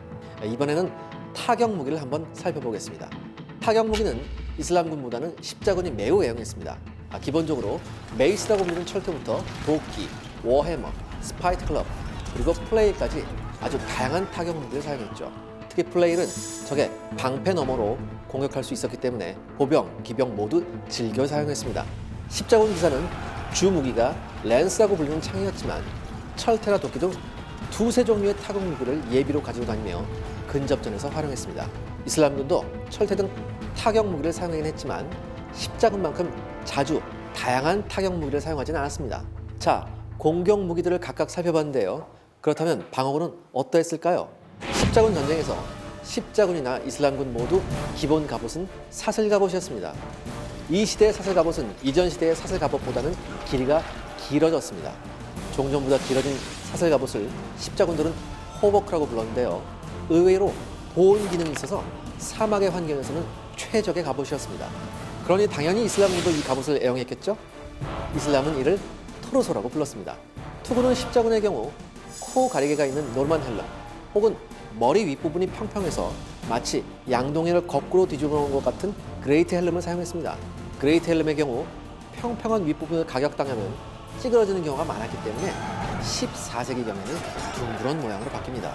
이번에는 타격 무기를 한번 살펴보겠습니다. 타격 무기는 이슬람군보다는 십자군이 매우 애용했습니다. 기본적으로 메이스라고 불리는 철퇴부터 도끼, 워해머, 스파이트 클럽, 그리고 플레이까지 아주 다양한 타격 무기를 사용했죠. 특히 플레일은 적의 방패 너머로 공격할 수 있었기 때문에 보병, 기병 모두 즐겨 사용했습니다. 십자군 기사는 주 무기가 랜스라고 불리는 창이었지만 철퇴나 도끼 등 두세 종류의 타격 무기를 예비로 가지고 다니며 근접전에서 활용했습니다. 이슬람군도 철퇴 등 타격 무기를 사용하긴 했지만 십자군만큼 자주 다양한 타격 무기를 사용하지는 않았습니다. 자, 공격 무기들을 각각 살펴봤는데요. 그렇다면 방어군은 어떠했을까요? 십자군 전쟁에서 십자군이나 이슬람군 모두 기본 갑옷은 사슬 갑옷이었습니다. 이 시대의 사슬 갑옷은 이전 시대의 사슬 갑옷보다는 길이가 길어졌습니다. 종전보다 길어진 사슬 갑옷을 십자군들은 호버크라고 불렀는데요. 의외로 보온 기능이 있어서 사막의 환경에서는 최적의 갑옷이었습니다. 그러니 당연히 이슬람군도 이 갑옷을 애용했겠죠? 이슬람은 이를 토르소라고 불렀습니다. 투구는 십자군의 경우 코 가리개가 있는 노르만 헬름 혹은 머리 윗부분이 평평해서 마치 양동이를 거꾸로 뒤집어 놓은 것 같은 그레이트 헬름을 사용했습니다. 그레이트 헬름의 경우 평평한 윗부분을 가격당하면 찌그러지는 경우가 많았기 때문에 14세기경에는 둥그런 모양으로 바뀝니다.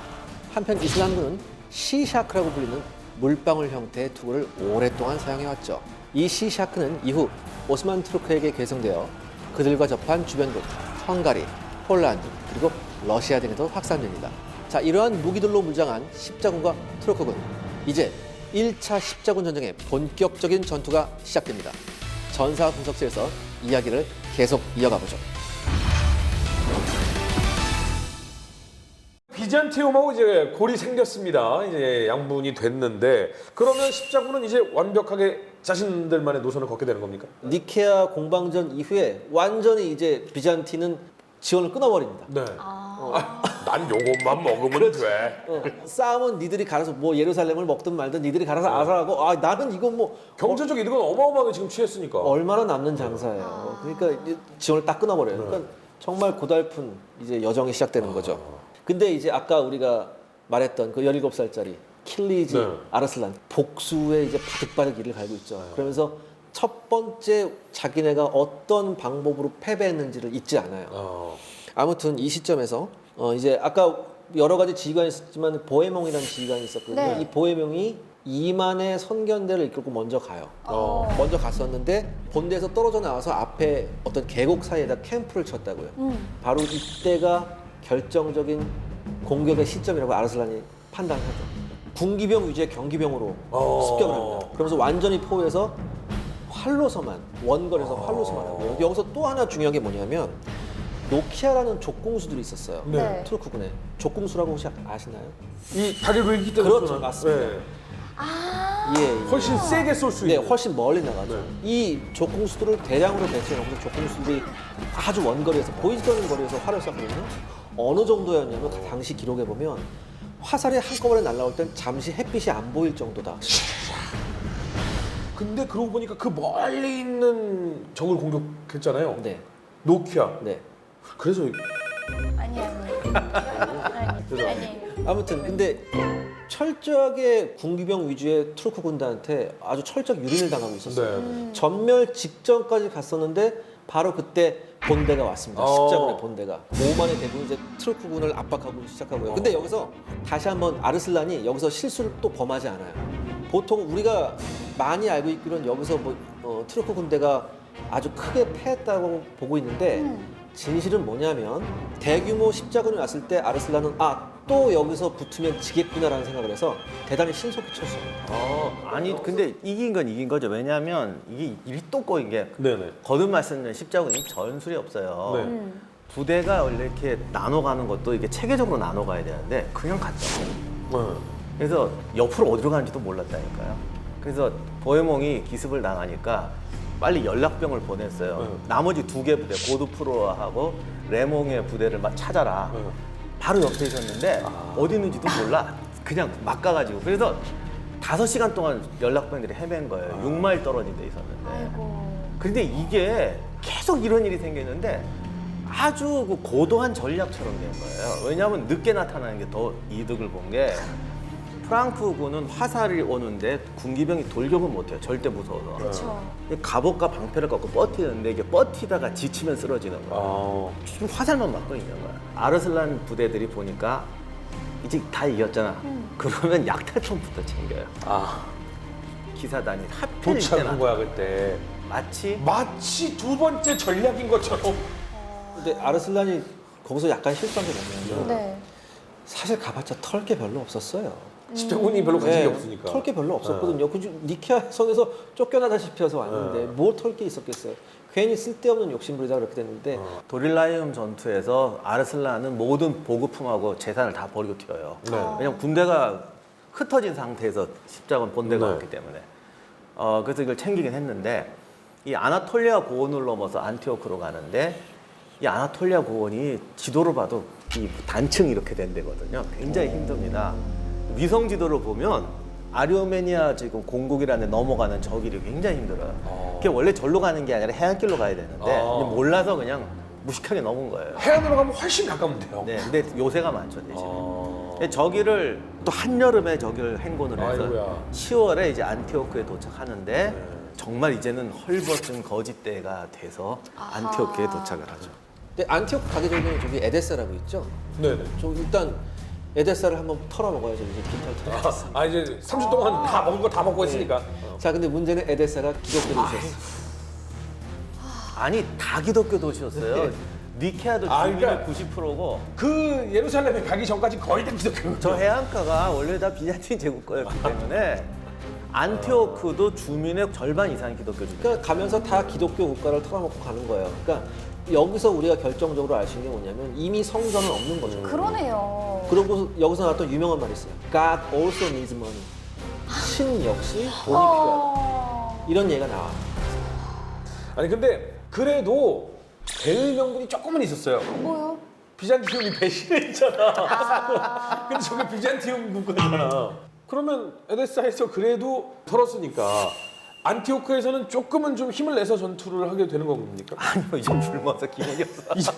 한편 이슬람군은 시샤크라고 불리는 물방울 형태의 투구를 오랫동안 사용해왔죠. 이 시샤크는 이후 오스만 투르크에게 계승되어 그들과 접한 주변국, 헝가리, 폴란드, 그리고 러시아 등에도 확산됩니다. 자, 이러한 무기들로 무장한 십자군과 투르크군. 이제 1차 십자군 전쟁의 본격적인 전투가 시작됩니다. 전사 분석실에서 이야기를 계속 이어가보죠. 비잔티움하고 이제 골이 생겼습니다. 이제 양분이 됐는데 그러면 십자군은 이제 완벽하게 자신들만의 노선을 걷게 되는 겁니까? 니케아 공방전 이후에 완전히 이제 비잔티는 지원을 끊어버립니다. 네. 난 요것만 먹으면 돼. 싸움은 니들이 갈아서 뭐 예루살렘을 먹든 말든 니들이 갈아서 아사하고 아 나는 이거 뭐 경제적 이득은 어마어마하게 지금 취했으니까. 얼마나 남는 장사예요. 그러니까 이제 지원을 딱 끊어버려요. 그러니까 정말 고달픈 이제 여정이 시작되는 거죠. 근데 이제 아까 우리가 말했던 그 17살짜리 킬리지 네. 아르슬란 복수의 이제 바득바득 길을 갈고 있죠. 그러면서 첫 번째 자기네가 어떤 방법으로 패배했는지를 잊지 않아요. 아무튼 이 시점에서 이제 아까 여러 가지 지휘관이 있었지만 보헤몽이라는 지휘관이 있었거든요. 네. 이 보헤몽이 2만의 선견대를 이끌고 먼저 가요. 먼저 갔었는데 본대에서 떨어져 나와서 앞에 어떤 계곡 사이에다 캠프를 쳤다고요. 바로 이때가 결정적인 공격의 시점이라고 아르슬란이 판단하죠. 군기병 위주의 경기병으로 습격을 합니다. 그러면서 완전히 포위해서 활로서만 원거리에서 활로서만 하고요. 여기서 또 하나 중요한 게 뭐냐면 노키아라는 족공수들이 있었어요. 네. 투르크군에 족공수라고 혹시 아시나요? 이 다리를 이기 때문에 그렇죠, 맞습니다. 예, 예. 훨씬 세게 쏠 수 네, 있는. 훨씬 멀리 나가죠. 네. 이 족공수들을 대량으로 배치해놓고 족공수들이 아주 원거리에서 보이지도 않는 거리에서 활을 쐈거든요. 어느 정도였냐면 당시 기록에 보면 화살이 한꺼번에 날아올 땐 잠시 햇빛이 안 보일 정도다. 근데 그러고 보니까 그 멀리 있는 적을 공격했잖아요. 네, 노키아. 네. 그래서 아니. 아무튼 근데 철저하게 군기병 위주의 투르크 군단한테 아주 철저히 유린을 당하고 있었어요. 네. 전멸 직전까지 갔었는데 바로 그때 본대가 왔습니다. 십자군의 본대가 5만의 대군이 이제 투르크군을 압박하고 시작하고요. 근데 여기서 다시 한번 아르슬란이 여기서 실수를 또 범하지 않아요. 보통 우리가 많이 알고 있기로는 여기서 뭐 투르크 군대가 아주 크게 패했다고 보고 있는데 진실은 뭐냐면 대규모 십자군이 왔을 때 아르슬란은 또 여기서 붙으면 지겠구나라는 생각을 해서 대단히 신속히 쳤어요. 아니 근데 이긴 건 이긴 거죠. 왜냐하면 이게 입이 또 꼬인 게 네네. 거듭 말씀드린 십자군이 전술이 없어요. 네. 부대가 원래 이렇게 나눠가는 것도 이게 체계적으로 나눠가야 되는데 그냥 갔죠. 그래서 옆으로 어디로 가는지도 몰랐다니까요. 그래서 보헤몽이 기습을 당하니까 빨리 연락병을 보냈어요. 나머지 2개 부대, 고드프로하고 레몽의 부대를 막 찾아라. 바로 옆에 있었는데 어디 있는지도 몰라. 그냥 막 가가지고. 그래서 5시간 동안 연락병들이 헤맨 거예요. 6마일 떨어진 데 있었는데. 아이고. 근데 이게 계속 이런 일이 생기는데 아주 그 고도한 전략처럼 된 거예요. 왜냐하면 늦게 나타나는 게 더 이득을 본 게 프랑크군은 화살이 오는데 군기병이 돌격을 못해요. 절대 무서워서. 그렇죠. 갑옷과 방패를 갖고 버티는데 이게 버티다가 지치면 쓰러지는 거예요. 지금 화살만 맞고 있는 거예요. 아르슬란 부대들이 보니까 이제 다 이겼잖아. 그러면 약탈품부터 챙겨요. 아, 기사단이 하필 도착한 이때는 거야 그때. 마치 두 번째 전략인 것처럼. 근데 아르슬란이 거기서 약간 실수한 게 뭐냐면 네. 사실 가봤자 털 게 별로 없었어요. 십자군이 별로 가진 게 네, 없으니까. 털 게 별로 없었거든요. 그 니케아 성에서 쫓겨나다시피 해서 왔는데 뭘 털 게 있었겠어요. 괜히 쓸데없는 욕심부리다 그렇게 됐는데 도릴라이움 전투에서 아르슬란은 모든 보급품하고 재산을 다 버리고 튀어요. 네. 왜냐면 군대가 흩어진 상태에서 십자군 본대가 네. 왔기 때문에. 그래서 이걸 챙기긴 했는데 이 아나톨리아 고원을 넘어서 안티오크로 가는데 이 아나톨리아 고원이 지도를 봐도 이 단층이 이렇게 된 데거든요. 굉장히 힘듭니다. 위성 지도를 보면 아르메니아 지금 공국이라는 데 넘어가는 저 길이 굉장히 힘들어요. 그게 원래 절로 가는 게 아니라 해안길로 가야 되는데 그냥 몰라서 그냥 무식하게 넘은 거예요. 해안으로 가면 훨씬 가까운데요. 네, 근데 요새가 많죠 대신. 근데 저기를 또 한여름에 저기를 행군을 해서 아이고야. 10월에 이제 안티오크에 도착하는데 정말 이제는 헐벗은 거짓대가 돼서 안티오크에 도착을 하죠. 근데 안티오크 가기 전에 저기 에데사라고 있죠. 네네. 저 일단 에데사를 한번 털어 먹어야죠. 이제 빈털 털어. 아 이제 3주 동안 다 먹은 거 다 먹고 했으니까. 자, 근데 문제는 에데사가 기독교 도시였어. 아니 다 기독교 도시였어요. 니케아도 주민의 그러니까 90%고 그 예루살렘에 가기 전까지 거의 다 기독교. 저 해안가가 원래 다 비잔틴 제국거였기 때문에 안티오크도 주민의 절반 이상이 기독교주의. 그러니까 가면서 다 기독교 국가를 털어먹고 가는 거예요. 그러니까 여기서 우리가 결정적으로 알 수 있는 게 뭐냐면 이미 성전은 없는 거죠. 그러네요. 그리고 여기서 나왔던 유명한 말이 있어요. God also needs money. 신 역시 돈이 필요하다. 이런 얘기가 나와. 아니 근데 그래도 대의 명분이 조금은 있었어요. 뭐요? 비잔티움이 배신을 했잖아. 근데 저게 비잔티움 국가잖아. 그러면 에데사에서 그래도 털었으니까 안티오크에서는 조금은 좀 힘을 내서 전투를 하게 되는 겁니까? 아니요, 이제 굶어서 기분이 없어.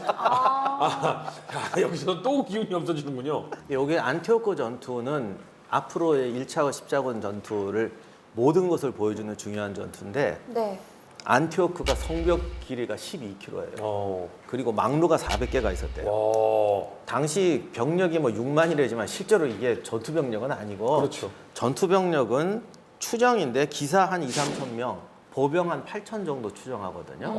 여기서 또 기운이 없어지는군요. 여기 안티오크 전투는 앞으로의 1차 십자군 전투를 모든 것을 보여주는 중요한 전투인데 네. 안티오크가 성벽 길이가 12km예요. 그리고 망루가 400개가 있었대요. 당시 병력이 뭐 6만이라지만 실제로 이게 전투 병력은 아니고 그렇죠. 전투 병력은 추정인데 기사 한 2, 3천 명, 보병 한 8천 정도 추정하거든요.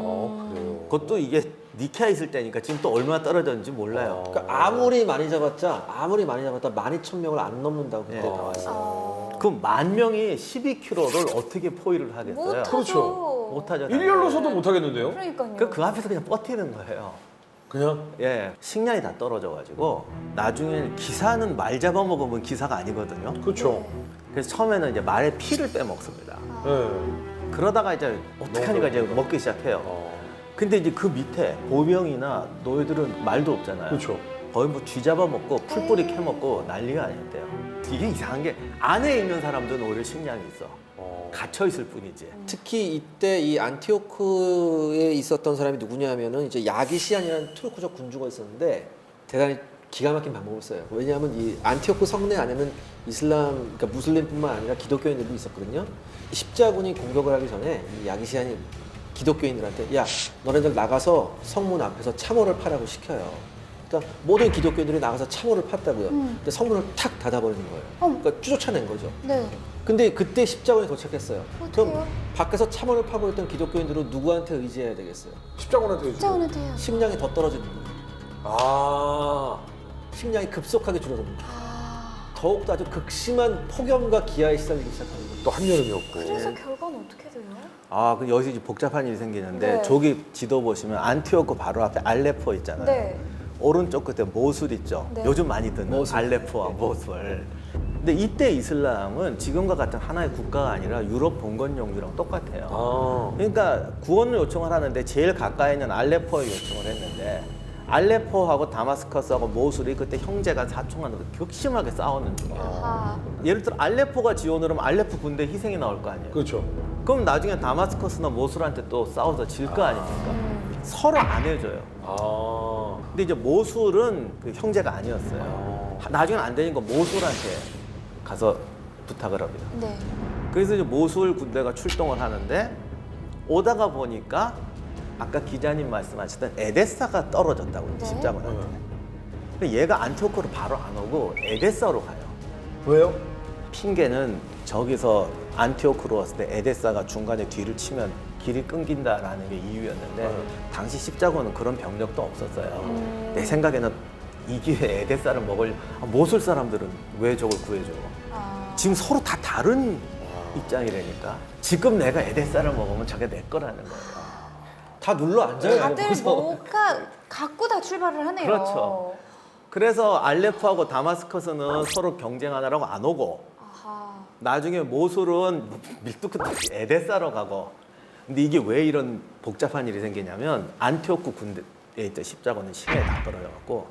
그래요. 그것도 이게 니케아 있을 때니까 지금 또 얼마나 떨어졌는지 몰라요. 그러니까 아무리 많이 잡았다 12,000명을 안 넘는다고 그때 네. 나왔어요. 그럼 10,000명이 12km를 어떻게 포위를 하겠어요? 못하죠. 그렇죠. 못하잖아요. 일렬로서도 못 하겠는데요? 그러니까요. 그 앞에서 그냥 버티는 거예요. 그냥 예, 식량이 다 떨어져가지고 나중에 기사는 말 잡아먹으면 기사가 아니거든요. 그렇죠. 그래서 처음에는 이제 말의 피를 빼먹습니다. 네. 그러다가 이제 어떻게 하니까 이제 먹기 시작해요. 근데 이제 그 밑에 보병이나 노예들은 말도 없잖아요. 그렇죠. 거의 뭐 쥐 잡아먹고 풀뿌리 캐먹고 난리가 아니었대요. 이게 이상한 게 안에 있는 사람들은 오히려 식량이 있어. 갇혀 있을 뿐이지. 특히 이때 이 안티오크에 있었던 사람이 누구냐면은 이제 야기시안이라는 투르크족 군주가 있었는데 대단히 기가 막힌 방법을 써요. 왜냐하면 이 안티오크 성내 안에는 이슬람, 그러니까 무슬림뿐만 아니라 기독교인들도 있었거든요. 십자군이 공격을 하기 전에 이 야기시안이 기독교인들한테 야, 너네들 나가서 성문 앞에서 참호를 파라고 시켜요. 그러니까 모든 기독교인들이 나가서 참호를 팠다고요. 근데 성문을 탁 닫아버리는 거예요. 그러니까 쫓아낸 거죠. 네. 근데 그때 십자군이 도착했어요. 어떡해요? 그럼 밖에서 참호를 파고 있던 기독교인들은 누구한테 의지해야 되겠어요? 십자군한테 해주죠. 십자군한테요. 식량이 더 떨어지는 거예요. 아. 식량이 급속하게 줄어드는 거예요. 아, 더욱더 아주 극심한 폭염과 기아에 시달리기 시작하는 거예요. 또 한여름이었고. 그래서 결과는 어떻게 돼요? 아, 그 여기서 이제 복잡한 일이 생기는데 네. 저기 지도 보시면 안티오크 바로 앞에 알레포 있잖아요. 네. 오른쪽 끝에 모술 있죠. 네. 요즘 많이 듣는 모술. 알레포와 모술. 근데 이때 이슬람은 지금과 같은 하나의 국가가 아니라 유럽 봉건 용주랑 똑같아요. 아. 그러니까 구원을 요청을 하는데 제일 가까이 있는 알레포에 요청을 했는데 알레포하고 다마스커스하고 모술이 그때 형제간 사촌간으로 격심하게 싸우는 중이에요. 아하. 예를 들어 알레포가 지원을 하면 알레포 군대 희생이 나올 거 아니에요. 그렇죠. 그럼 나중에 다마스커스나 모술한테 또 싸워서 질 거 아닙니까? 서로 안 해줘요. 아. 근데 이제 모술은 그 형제가 아니었어요. 나중에는 안 되니까 모술한테 가서 부탁을 합니다. 네. 그래서 이제 모술 군대가 출동을 하는데 오다가 보니까 아까 기자님 말씀하셨던 에데사가 떨어졌다고 네. 십자군한테. 근데 얘가 안티오크로 바로 안 오고 에데사로 가요. 왜요? 핑계는 저기서 안티오크로 왔을 때 에데사가 중간에 뒤를 치면 길이 끊긴다라는 게 이유였는데 당시 십자군은 그런 병력도 없었어요. 내 생각에는 이 기회에 에데사를 먹을 모술 사람들은 왜 저걸 구해줘? 지금 서로 다 다른 입장이라니까. 지금 내가 에데사를 먹으면 저게 내 거라는 거예요. 다 눌러 앉아요. 다들 거기서. 뭔가 갖고 다 출발을 하네요. 그렇죠. 그래서 알레포하고 다마스커스는 서로 경쟁하느라고 안 오고 아하. 나중에 모술은 밀도 끝없이 에데사로 가고. 근데 이게 왜 이런 복잡한 일이 생기냐면 안티오크 군대에 있던 십자군은 심해 다 떨어져갖고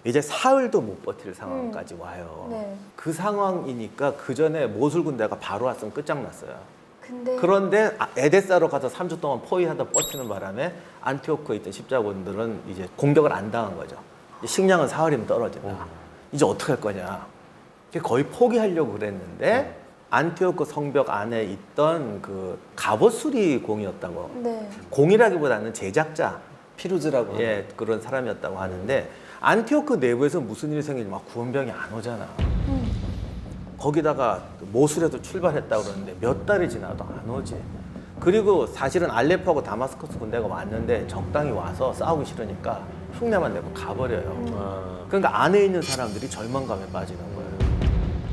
이제 사흘도 못 버틸 상황까지 와요. 네. 그 상황이니까 그 전에 모술 군대가 바로 왔으면 끝장났어요. 근데 그런데 에데사로 가서 3주 동안 포위하다 버티는 바람에 안티오크에 있던 십자군들은 이제 공격을 안 당한 거죠. 식량은 사흘이면 떨어진다. 이제 어떻게 할 거냐. 거의 포기하려고 그랬는데 안티오크 성벽 안에 있던 그 갑옷 수리 공이었다고. 네. 공이라기보다는 제작자, 피루즈라고. 예, 그런 사람이었다고 하는데 안티오크 내부에서 무슨 일이 생기지 막 구원병이 안 오잖아. 거기다가 모술에도 출발했다고 그러는데 몇 달이 지나도 안 오지. 그리고 사실은 알레포하고 다마스커스 군대가 왔는데 적당히 와서 싸우기 싫으니까 흉내만 내고 가버려요. 그러니까 안에 있는 사람들이 절망감에 빠지는 거예요.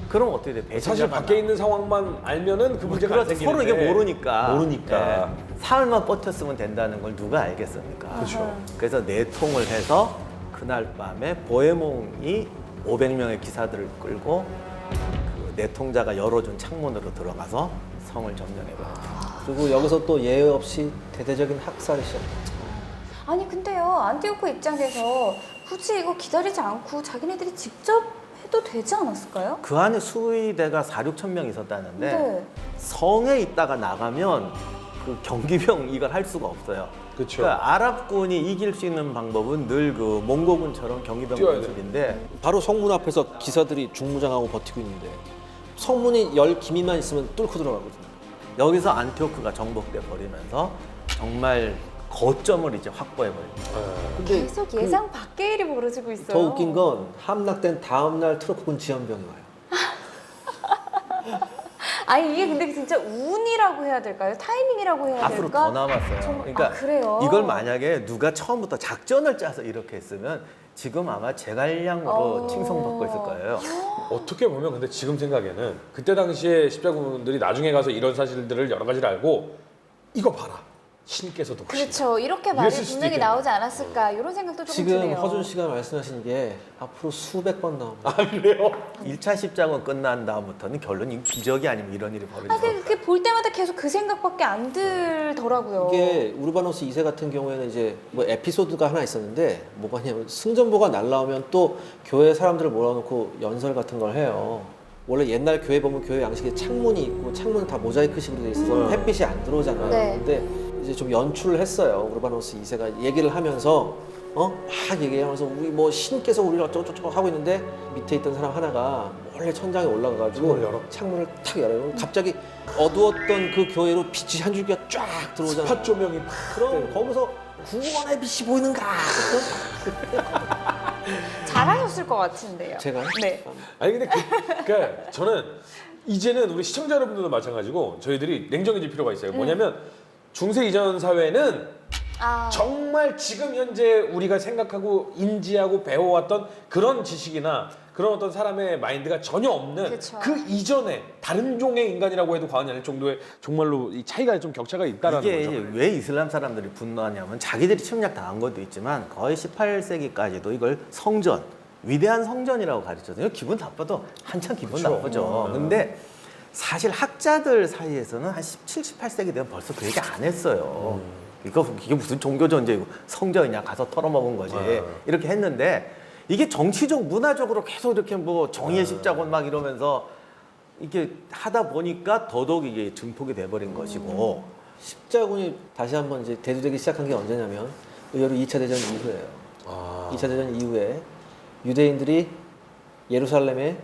그럼 어떻게 돼? 사실 밖에 있는 상황만 알면은 그 문제가 안 그렇죠. 생기는데 서로 이게 모르니까. 모르니까. 예, 사흘만 버텼으면 된다는 걸 누가 알겠습니까? 그렇죠. 그래서 내통을 해서 그날 밤에 보헤몽이 500명의 기사들을 끌고 그 내통자가 열어준 창문으로 들어가서 성을 점령해버렸다. 그리고 여기서 또 예외 없이 대대적인 학살이 시작돼요. 아니 근데요 안티오크 입장에서 굳이 이거 기다리지 않고 자기네들이 직접 해도 되지 않았을까요? 그 안에 수의대가 4,6천 명 있었다는데 네. 성에 있다가 나가면 그 경기병 이걸 할 수가 없어요. 그렇죠. 그러니까 아랍군이 이길 수 있는 방법은 늘 그 몽고군처럼 경기병 뛰어야 모습인데 바로 성문 앞에서 기사들이 중무장하고 버티고 있는데 성문이 열 기미만 있으면 뚫고 들어가거든요. 여기서 안티오크가 정복돼 버리면서 정말 거점을 이제 확보해 버립니다. 근데 계속 예상 밖의 일이 벌어지고 있어요. 더 웃긴 건 함락된 다음 날 트로프군 지원병이 와요. 아니 이게 근데 진짜 운이라고 해야 될까요? 타이밍이라고 해야 앞으로 될까? 더 남았어요. 정말- 그러니까 그래요? 이걸 만약에 누가 처음부터 작전을 짜서 이렇게 했으면 지금 아마 제갈량으로 어. 칭송받고 있을 거예요. 어떻게 보면 근데 지금 생각에는 그때 당시에 십자군들이 나중에 가서 이런 사실들을 여러 가지를 알고 이거 봐라 신께서도 그렇죠. 이렇게 말이 이랬을 수도 분명히 있겠네요. 나오지 않았을까 이런 생각도 조금 지금 드네요. 허준 씨가 말씀하신 게 앞으로 수백 번 나옵니다. 그래요? 1차 십자군 끝난 다음부터는 결론이 기적이 아니면 이런 일이 아, 벌어지죠. 근데 그게 볼 때마다 계속 그 생각밖에 안 들더라고요. 이게 우르바노스 2세 같은 경우에는 이제 뭐 에피소드가 하나 있었는데 뭐가냐면 승전보가 날라오면 또 교회 사람들을 몰아놓고 연설 같은 걸 해요. 원래 옛날 교회 보면 교회 양식에 창문이 있고 창문은 다 모자이크식으로 돼 있어서 햇빛이 안 들어오잖아요. 네. 근데 이제 좀 연출을 했어요. 우르바노스 2세가 얘기를 하면서 막 얘기하면서 우리 뭐 신께서 우리를 어쩌고저쩌고 하고 있는데 밑에 있던 사람 하나가 몰래 천장에 올라가가지고 창문을 탁 열어요. 갑자기 어두웠던 그 교회로 빛이 한 줄기가 쫙 들어오잖아요. 팥 조명이 그럼 거기서 구원의 빛이 보이는가? 잘하셨을 것 같은데요. 제가요? 네. 아니 근데 그러니까 저는 이제는 우리 시청자 여러분들도 마찬가지고 저희들이 냉정해질 필요가 있어요. 뭐냐면 중세 이전 사회는 아, 정말 지금 현재 우리가 생각하고 인지하고 배워왔던 그런 지식이나 그런 어떤 사람의 마인드가 전혀 없는 그쵸. 그 이전에 다른 종의 인간이라고 해도 과언이 아닐 정도의 정말로 이 차이가 좀 격차가 있다라는 이게 거죠. 이제 왜 이슬람 사람들이 분노하냐면 자기들이 침략 당한 것도 있지만 거의 18세기까지도 이걸 성전, 위대한 성전이라고 가르쳤거든요. 기분 나빠도 한참 기분 그쵸. 나쁘죠. 근데 사실 학자들 사이에서는 한 17, 18세기 되면 벌써 그 얘기 안 했어요. 이게 무슨 종교 전쟁이고 성전이냐 가서 털어먹은 거지. 이렇게 했는데 이게 정치적, 문화적으로 계속 이렇게 뭐 정의의 십자군 막 이러면서 이렇게 하다 보니까 더더욱 이게 증폭이 돼버린 것이고. 십자군이 다시 한번 이제 대두되기 시작한 게 언제냐면 의외로 2차 대전 이후예요. 2차 대전 이후에 유대인들이 예루살렘에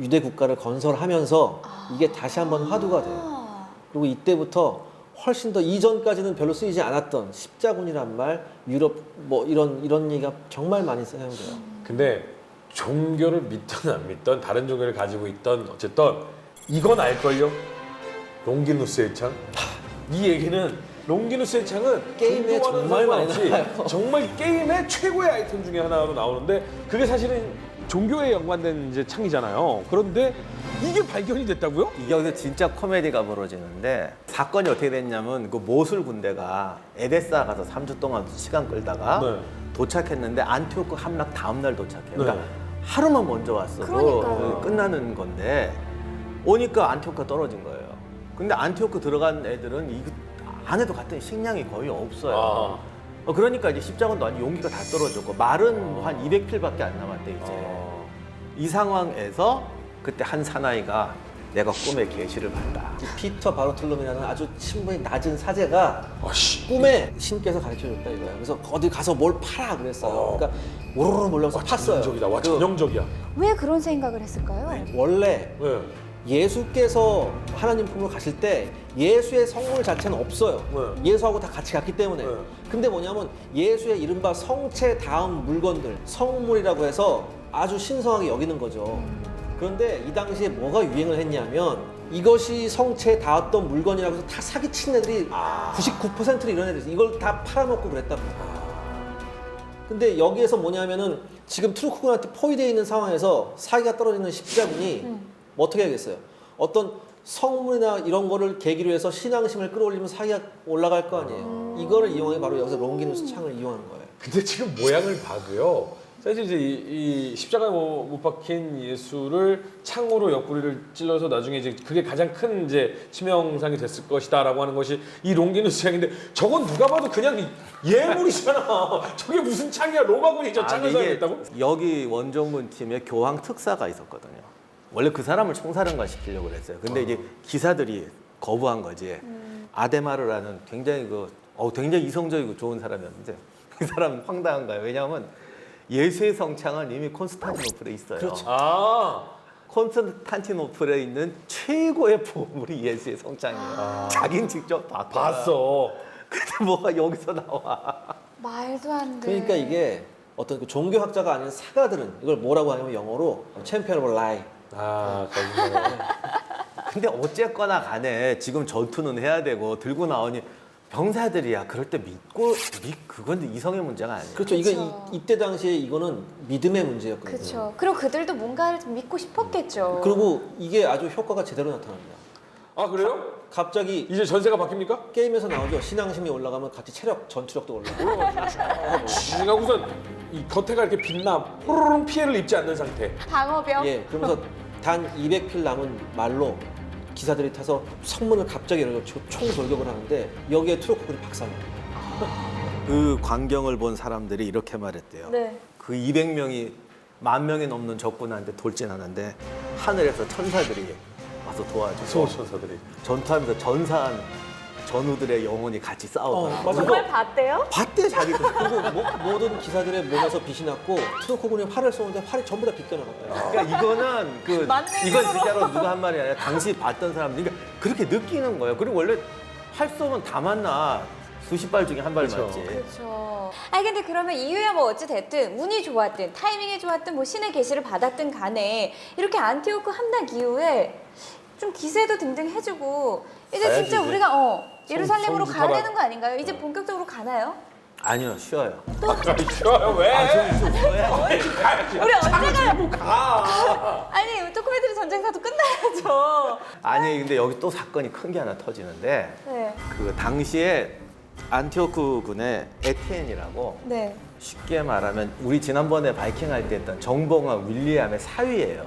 유대 국가를 건설하면서 이게 다시 한번 화두가 돼요. 그리고 이때부터 훨씬 더 이전까지는 별로 쓰이지 않았던 십자군이란 말, 유럽 뭐 이런 얘기가 정말 많이 사용돼요. 근데 종교를 믿든 안 믿든 다른 종교를 가지고 있던 어쨌든 이건 알걸요? 롱기누스의 창? 이 얘기는 롱기누스의 창은 게임에 종교와는 정말 많이 상관없이 나와요. 정말 게임의 최고의 아이템 중에 하나로 나오는데 그게 사실은 종교에 연관된 이제 창이잖아요. 그런데 이게 발견이 됐다고요? 여기서 진짜 코미디가 벌어지는데 사건이 어떻게 됐냐면 그 모술 군대가 에데사 가서 3주 동안 시간 끌다가 네. 도착했는데 안티오크 함락 다음 날 도착해요. 그러니까 네. 하루만 먼저 왔어도 그러니까요. 끝나는 건데 오니까 안티오크가 떨어진 거예요. 근데 안티오크 들어간 애들은 이 안에도 갔더니 식량이 거의 없어요. 그러니까 이제 십자군도 아니 용기가 다 떨어졌고 말은 한 200필밖에 안 남았대 이제. 이 상황에서 그때 한 사나이가 내가 꿈에 계시를 봤다. 이 피터 바르톨로메라는 아주 신분이 낮은 사제가 아씨. 꿈에 신께서 가르쳐줬다 이거야. 그래서 어디 가서 뭘 팔아 그랬어요. 그러니까 우르르 몰려서 팠어요. 전형적이다. 와 그 전형적이야. 왜 그런 생각을 했을까요? 원래 네. 예수께서 하나님 품으로 가실 때 예수의 성물 자체는 없어요. 네. 예수하고 다 같이 갔기 때문에. 네. 근데 뭐냐면 예수의 이른바 성체 다음 물건들, 성물이라고 해서 아주 신성하게 여기는 거죠. 그런데 이 당시에 뭐가 유행을 했냐면 이것이 성체에 닿았던 물건이라고 해서 다 사기치는 애들이 99%는 이런 애들이 이걸 다 팔아먹고 그랬단 말이야. 근데 여기에서 뭐냐면은 지금 트루크군한테 포위되어 있는 상황에서 사기가 떨어지는 십자군이 뭐 어떻게 하겠어요? 어떤 성물이나 이런 거를 계기로 해서 신앙심을 끌어올리면 사기가 올라갈 거 아니에요. 이거를 이용해 바로 여기서 롱기누스 창을 이용하는 거예요. 근데 지금 모양을 봐도요. 사실 이제 이 십자가에 못 박힌 예수를 창으로 옆구리를 찔러서 나중에 이제 그게 가장 큰 이제 치명상이 됐을 것이다라고 하는 것이 이 롱기누스 창인데 저건 누가 봐도 그냥 예물이잖아. 저게 무슨 창이야? 로마군이 저 창을 사용했다고? 여기 원정군 팀에 교황 특사가 있었거든요. 원래 그 사람을 총사령관 시키려고 그랬어요. 근데 이제 기사들이 거부한 거지. 아데마르라는 굉장히 굉장히 이성적이고 좋은 사람이었는데 그 사람은 황당한 거예요. 왜냐하면 예수의 성창은 이미 콘스탄티노플에 있어요. 그렇죠. 아. 콘스탄티노플에 있는 최고의 보물이 예수의 성창이에요. 자기는 직접 봤어. 근데 뭐가 여기서 나와? 말도 안 돼. 그러니까 이게 어떤 그 종교학자가 아닌 사가들은 이걸 뭐라고 하냐면 영어로 챔피언 오브 라이. 아, 거짓말. 근데 어쨌거나 간에 지금 전투는 해야 되고 들고 나오니 병사들이야. 그럴 때 그건 이성의 문제가 아니에요. 그렇죠. 그쵸. 이때 당시에 이거는 믿음의 문제였거든요. 그렇죠. 그리고 그들도 뭔가를 좀 믿고 싶었겠죠. 그리고 이게 아주 효과가 제대로 나타납니다. 아, 그래요? 갑자기 이제 전세가 바뀝니까? 게임에서 나오죠. 신앙심이 올라가면 같이 체력, 전투력도 올라가고. 지나고선 이 겉에가 이렇게 빛나 호로록 피해를 입지 않는 상태. 방어병. 예, 그러면서 단 200필 남은 말로 기사들이 타서 성문을 갑자기 열고 총 돌격을 하는데 여기에 트로크군이 박살납니다. 그 광경을 본 사람들이 이렇게 말했대요. 네. 그 200명이 10,000명이 넘는 적군한테 돌진하는데 하늘에서 천사들이 와서 도와주고 수호천사들이. 전투하면서 전사한 전우들의 영혼이 같이 싸우더라고요. 맞아. 정말 봤대요? 봤대 자기도. 그리고 모든 기사들의 몸에서 빛이 났고 트로크군이 활을 쏘는데 활이 전부 다 비껴나갔다. 그러니까 이거는 맞네, 이건 이거로. 진짜로 누가 한 말이 아니라 당시 봤던 사람들이 그러니까 그렇게 느끼는 거예요. 그리고 원래 활 쏘면 다 맞나 수십 발 중에 한 발 그렇죠. 맞지. 그렇죠. 아니 근데 그러면 이유야 뭐 어찌 됐든 운이 좋았든 타이밍이 좋았든 뭐 신의 계시를 받았든 간에 이렇게 안티오크 함락 이후에 좀 기세도 등등 해주고 이제 가야지, 진짜 이제. 우리가 예루살렘으로 성 가야 부탁을- 되는 거 아닌가요? 이제 본격적으로 가나요? 아니요, 쉬어요. 쉬워요 왜? 우리 언제 가요? 가. 아니 토크메트리 전쟁사도 끝나야죠. 아니 근데 여기 또 사건이 큰 게 하나 터지는데 네. 그 당시에 안티오크 군의 에티엔이라고 네. 쉽게 말하면 우리 지난번에 바이킹 할 때 했던 정봉왕 윌리엄의 사위예요.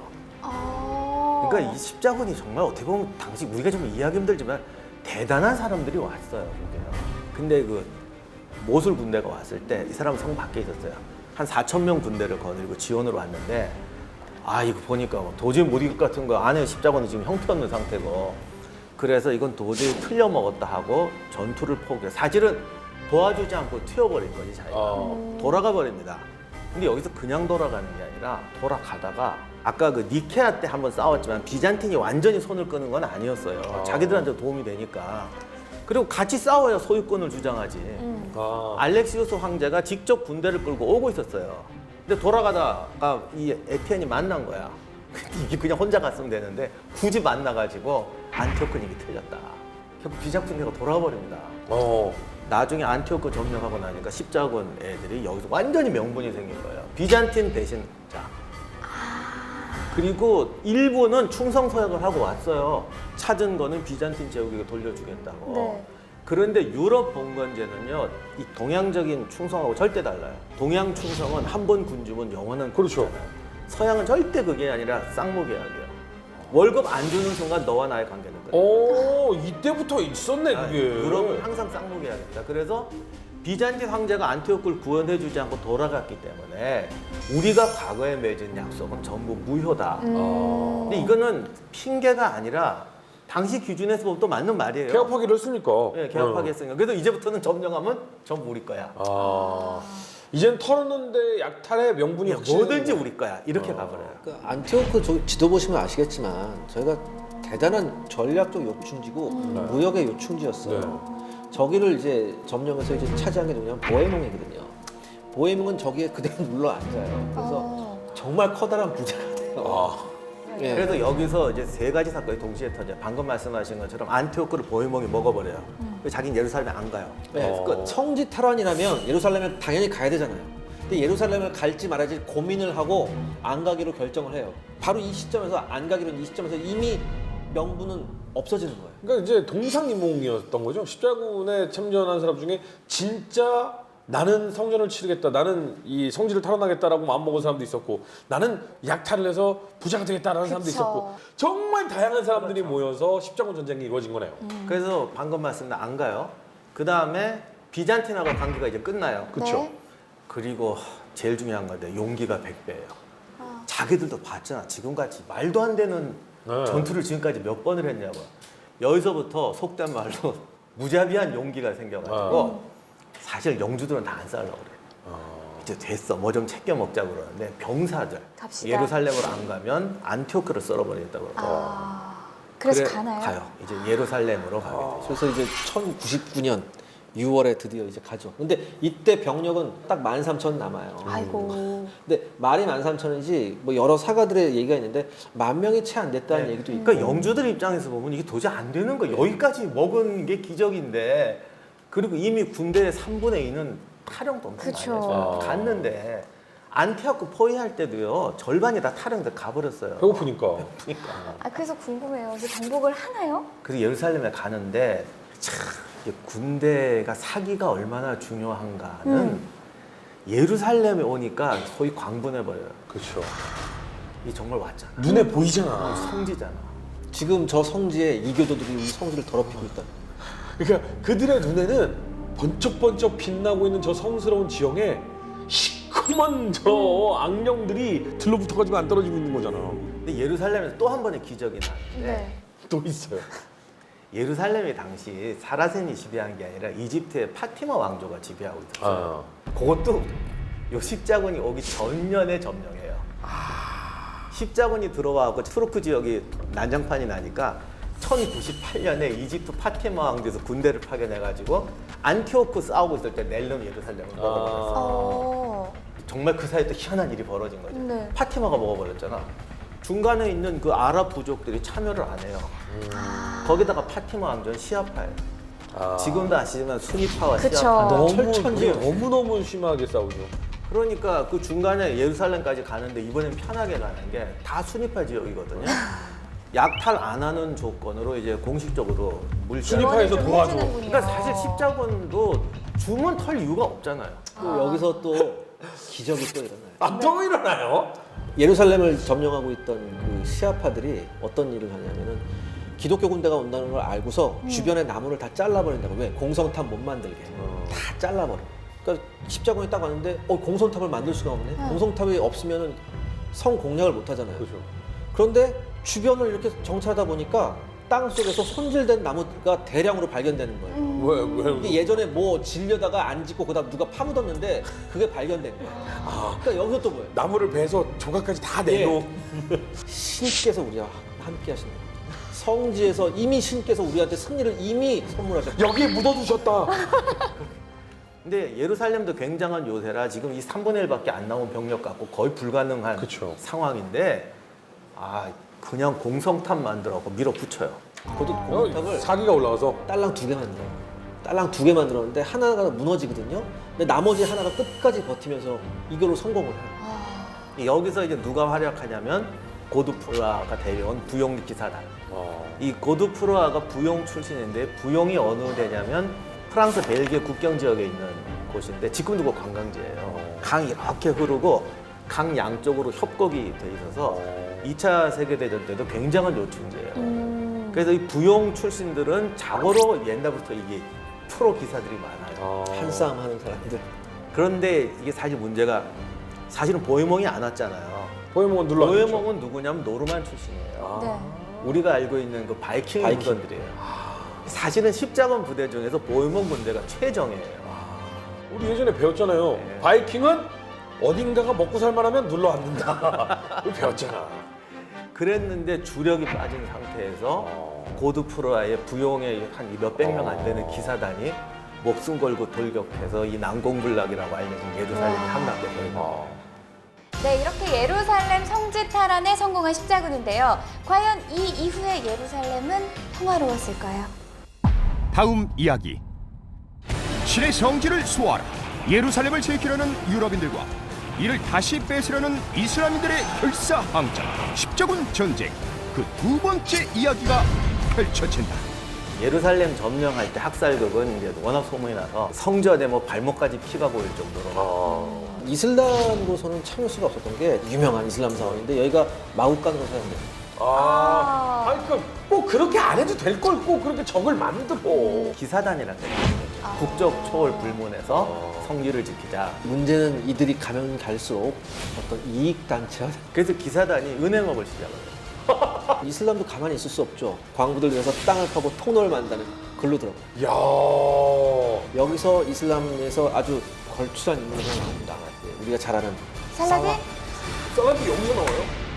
그러니까 이 십자군이 정말 어떻게 보면 당시 우리가 좀 이해하기 힘들지만 대단한 사람들이 왔어요. 여기는. 근데 그 모술 군대가 왔을 때 이 사람은 성 밖에 있었어요. 한 4,000명 군대를 거느리고 지원으로 왔는데 아 이거 보니까 도저히 못 이길 것 같은 거 안에 십자군이 지금 형편없는 상태고 그래서 이건 도저히 틀려 먹었다 하고 전투를 포기해. 사실은 도와주지 않고 튀어버린 거지 자기가. 돌아가 버립니다. 근데 여기서 그냥 돌아가는 게 아니라 돌아가다가 아까 그 니케아 때 한번 싸웠지만 비잔틴이 완전히 손을 끄는 건 아니었어요. 자기들한테 도움이 되니까. 그리고 같이 싸워야 소유권을 주장하지. 아. 알렉시우스 황제가 직접 군대를 끌고 오고 있었어요. 근데 돌아가다가 이 에티엔이 만난 거야. 근데 이게 그냥 혼자 갔으면 되는데 굳이 만나가지고 안티오크 얘기 틀렸다. 결국 비자군대가 돌아와 버립니다. 나중에 안티오크 점령하고 나니까 십자군 애들이 여기서 완전히 명분이 생긴 거예요. 비잔틴 배신자. 그리고 일부는 충성 서약을 하고 왔어요. 찾은 거는 비잔틴 제국에게 돌려주겠다고. 네. 그런데 유럽 봉건제는요, 이 동양적인 충성하고 절대 달라요. 동양 충성은 한 번 군주면 영원한 그렇죠. 군주잖아요. 서양은 절대 그게 아니라 쌍무계약이에요. 월급 안 주는 순간 너와 나의 관계는 끝나. 오, 이때부터 있었네 그게. 유럽은 항상 쌍무계약입니다. 그래서 비잔틴 황제가 안티오크를 구원해주지 않고 돌아갔기 때문에 우리가 과거에 맺은 약속은 전부 무효다. 근데 이거는 핑계가 아니라 당시 기준에서부터 맞는 말이에요. 개업하기로 했으니까. 네, 개업하겠으니까. 그래서 이제부터는 점령하면 전부 우리 거야. 이젠 털었는데 약탈의 명분이 확실히 뭐든지 우리 거야. 이렇게 가버려요. 그 안티오크 지도 보시면 아시겠지만 저희가 대단한 전략적 요충지고 무역의 요충지였어요. 저기를 이제 점령해서 이제 차지한 게 누구냐면 보헤몽이거든요. 보헤몽은 저기에 그대로 눌러 앉아요. 그래서 정말 커다란 부자가 돼요. 예. 그래서 여기서 이제 세 가지 사건이 동시에 터져요. 방금 말씀하신 것처럼 안티오크를 보헤몽이 먹어버려요. 그래서 자기는 예루살렘에 안 가요. 네, 그 성지 탈환이라면 예루살렘에 당연히 가야 되잖아요. 근데 예루살렘을 갈지 말아야지 고민을 하고 안 가기로 결정을 해요. 바로 이 시점에서 안 가기로 이 시점에서 이미 명분은 없어지는 거예요. 그러니까 이제 동상이몽이었던 거죠. 십자군에 참전한 사람 중에 진짜 나는 성전을 치르겠다, 나는 이 성지를 탈환하겠다라고 마음먹은 사람도 있었고, 나는 약탈을 해서 부자가 되겠다라는 사람도 그쵸. 있었고, 정말 다양한 사람들이 모여서 십자군 전쟁이 이루어진 거네요. 그래서 방금 말씀드린 안 가요. 그 다음에 비잔틴하고 관계가 이제 끝나요. 그쵸. 네. 그리고 제일 중요한 건데 용기가 100배예요. 자기들도 봤잖아. 지금같이 말도 안 되는 네. 전투를 지금까지 몇 번을 했냐고. 여기서부터 속된 말로 무자비한 용기가 생겨가지고 사실 영주들은 다 안 싸우려고 그래요. 이제 됐어. 뭐 좀 챙겨 먹자고 그러는데 병사들 갑시다. 예루살렘으로 안 가면 안티오크를 썰어버리겠다고 그러고. 그래서 그래, 가나요? 가요. 이제 예루살렘으로 가게 되죠. 그래서 이제 1099년 6월에 드디어 이제 가죠. 근데 이때 병력은 딱 13,000 남아요. 아이고. 근데 말이 13,000이지 뭐 여러 사가들의 얘기가 있는데 10,000명이 채 안 됐다는 얘기도 있고. 그러니까 영주들 입장에서 보면 이게 도저히 안 되는 거예요. 여기까지 먹은 게 기적인데, 그리고 이미 군대의 3분의 2는 탈영도 엄청 많이 그쵸. 했어요. 갔는데 안티오크 포위할 때도요, 절반이 다 탈영돼 가버렸어요. 배고프니까. 아, 그래서 궁금해요. 이제 정복을 하나요? 그래서 예루살렘에 가는데 참 이게 군대가 사기가 얼마나 중요한가는 예루살렘에 오니까 소위 광분해버려요. 그렇죠. 이 정말 왔잖아. 눈에 보이잖아. 성지잖아. 지금 저 성지에 이교도들이 우리 성지를 더럽히고 있다. 그러니까 그들의 눈에는 번쩍번쩍 빛나고 있는 저 성스러운 지형에 시커먼 저 악령들이 들러붙어가지고 안 떨어지고 있는 거잖아. 근데 예루살렘에서 또 한 번의 기적이 나는데 네. 또 있어요. 예루살렘이 당시 사라센이 지배한 게 아니라 이집트의 파티마 왕조가 지배하고 있었어요. 아. 그것도 요 십자군이 오기 전년에 점령해요. 십자군이 들어와고 투르크 지역이 난장판이 나니까 1098년에 이집트 파티마 왕조에서 군대를 파견해가지고 안티오크 싸우고 있을 때 넬름 예루살렘을 먹어버렸어. 정말 그 사이에 또 희한한 일이 벌어진 거죠. 네. 파티마가 먹어버렸잖아. 중간에 있는 그 아랍 부족들이 참여를 안 해요. 거기다가 파티마 왕조는 시아파예요. 지금도 아시지만 수니파와 그쵸. 시아파. 너무 철천지예요. 너무너무 심하게 싸우죠. 그러니까 그 중간에 예루살렘까지 가는데 이번엔 편하게 가는 게 다 수니파 지역이거든요. 약탈 안 하는 조건으로 이제 공식적으로 수니파에서 좀 도와줘. 해주는군요. 그러니까 사실 십자군도 주문 털 이유가 없잖아요. 또 여기서 또 기적이 또 일어나요. 아, 또 일어나요? 예루살렘을 점령하고 있던 그 시아파들이 어떤 일을 하냐면은 기독교 군대가 온다는 걸 알고서 주변의 나무를 다 잘라버린다고. 왜? 공성탑 못 만들게. 다 잘라버려. 그러니까 십자군이 딱 왔는데 공성탑을 만들 수가 없네. 공성탑이 없으면은 성 공략을 못 하잖아요. 그렇죠. 그런데 주변을 이렇게 정찰하다 보니까 땅 속에서 손질된 나무가 대량으로 발견되는 거예요. 왜? 이게 예전에 뭐 질려다가 안 짓고 그다음 누가 파묻었는데 그게 발견된 거예요. 그러니까 여기서 또 뭐예요? 나무를 베서 조각까지 다 내놓. 신께서 우리와 함께 하시는 거예요. 성지에서 이미 신께서 우리한테 승리를 이미 선물하셨고. 여기에 묻어두셨다. 근데 예루살렘도 굉장한 요새라 지금 이 3분의 1밖에 안 나온 병력 갖고 거의 불가능한 그쵸. 상황인데 그냥 공성탑 만들어갖고 밀어붙여요. 고두탑을 사기가 올라가서 딸랑 2개 만들어. 딸랑 2개 만들었는데 하나가 무너지거든요. 근데 나머지 하나가 끝까지 버티면서 이걸로 성공을 해요. 여기서 이제 누가 활약하냐면 고두프로아가 데려온 부용 기사단. 이 고두프로아가 부용 출신인데 부용이 어느 데냐면 프랑스 벨기에 국경 지역에 있는 곳인데 지금도 그 관광지예요. 강이 이렇게 흐르고 강 양쪽으로 협곡이 돼 있어서 2차 세계대전 때도 굉장한 요충지예요. 그래서 이 부용 출신들은 자고로 옛날부터 이게 프로 기사들이 많아요. 한싸움 하는 사람들. 그런데 이게 사실 문제가 사실은 보헤몽이 안 왔잖아요. 보헤몽은 눌러. 보헤몽은 누구냐면 노르만 출신이에요. 네. 우리가 알고 있는 그 바이킹 바이킹. 무선들이에요. 사실은 십자군 부대 중에서 보헤몽 군대가 최정예예요. 우리 예전에 배웠잖아요. 네. 바이킹은 어딘가가 먹고 살만하면 눌러 앉는다. 우리 배웠잖아. 그랬는데 주력이 빠진 상태에서 고두프로아의 부용의 한 몇백 명 안 되는 기사단이 목숨 걸고 돌격해서 이 난공불락이라고 알려진 예루살렘이 함락되거든요. 네, 이렇게 예루살렘 성지 탈환에 성공한 십자군인데요. 과연 이 이후의 예루살렘은 평화로웠을까요? 다음 이야기. 신의 성지를 수호하라 예루살렘을 지키려는 유럽인들과 이를 다시 뺏으려는 이슬람인들의 결사항전 십자군 전쟁 그 두 번째 이야기가 펼쳐진다. 예루살렘 점령할 때 학살극은 이제 워낙 소문이 나서 성전에 뭐 발목까지 피가 보일 정도로 이슬람으로서는 참을 수가 없었던 게 유명한 이슬람 사원인데 여기가 마국간으로 사용돼요. 아니 꼭 그렇게 안 해도 될 걸 꼭 그렇게 적을 만들어. 기사단이라는 게 국적 초월 불문해서 성지를 지키자. 문제는 이들이 가면 갈수록 어떤 이익 단체가 그래서 기사단이 은행업을 시작해요. 이슬람도 가만히 있을 수 없죠. 광부들 위해서 땅을 파고 통로를 만드는 글로 들어가. 야. 여기서 이슬람에서 아주 걸출한 인물을 나옵니다. 우리가 잘 아는 살라딘? 쌀라도 여기서 나와요?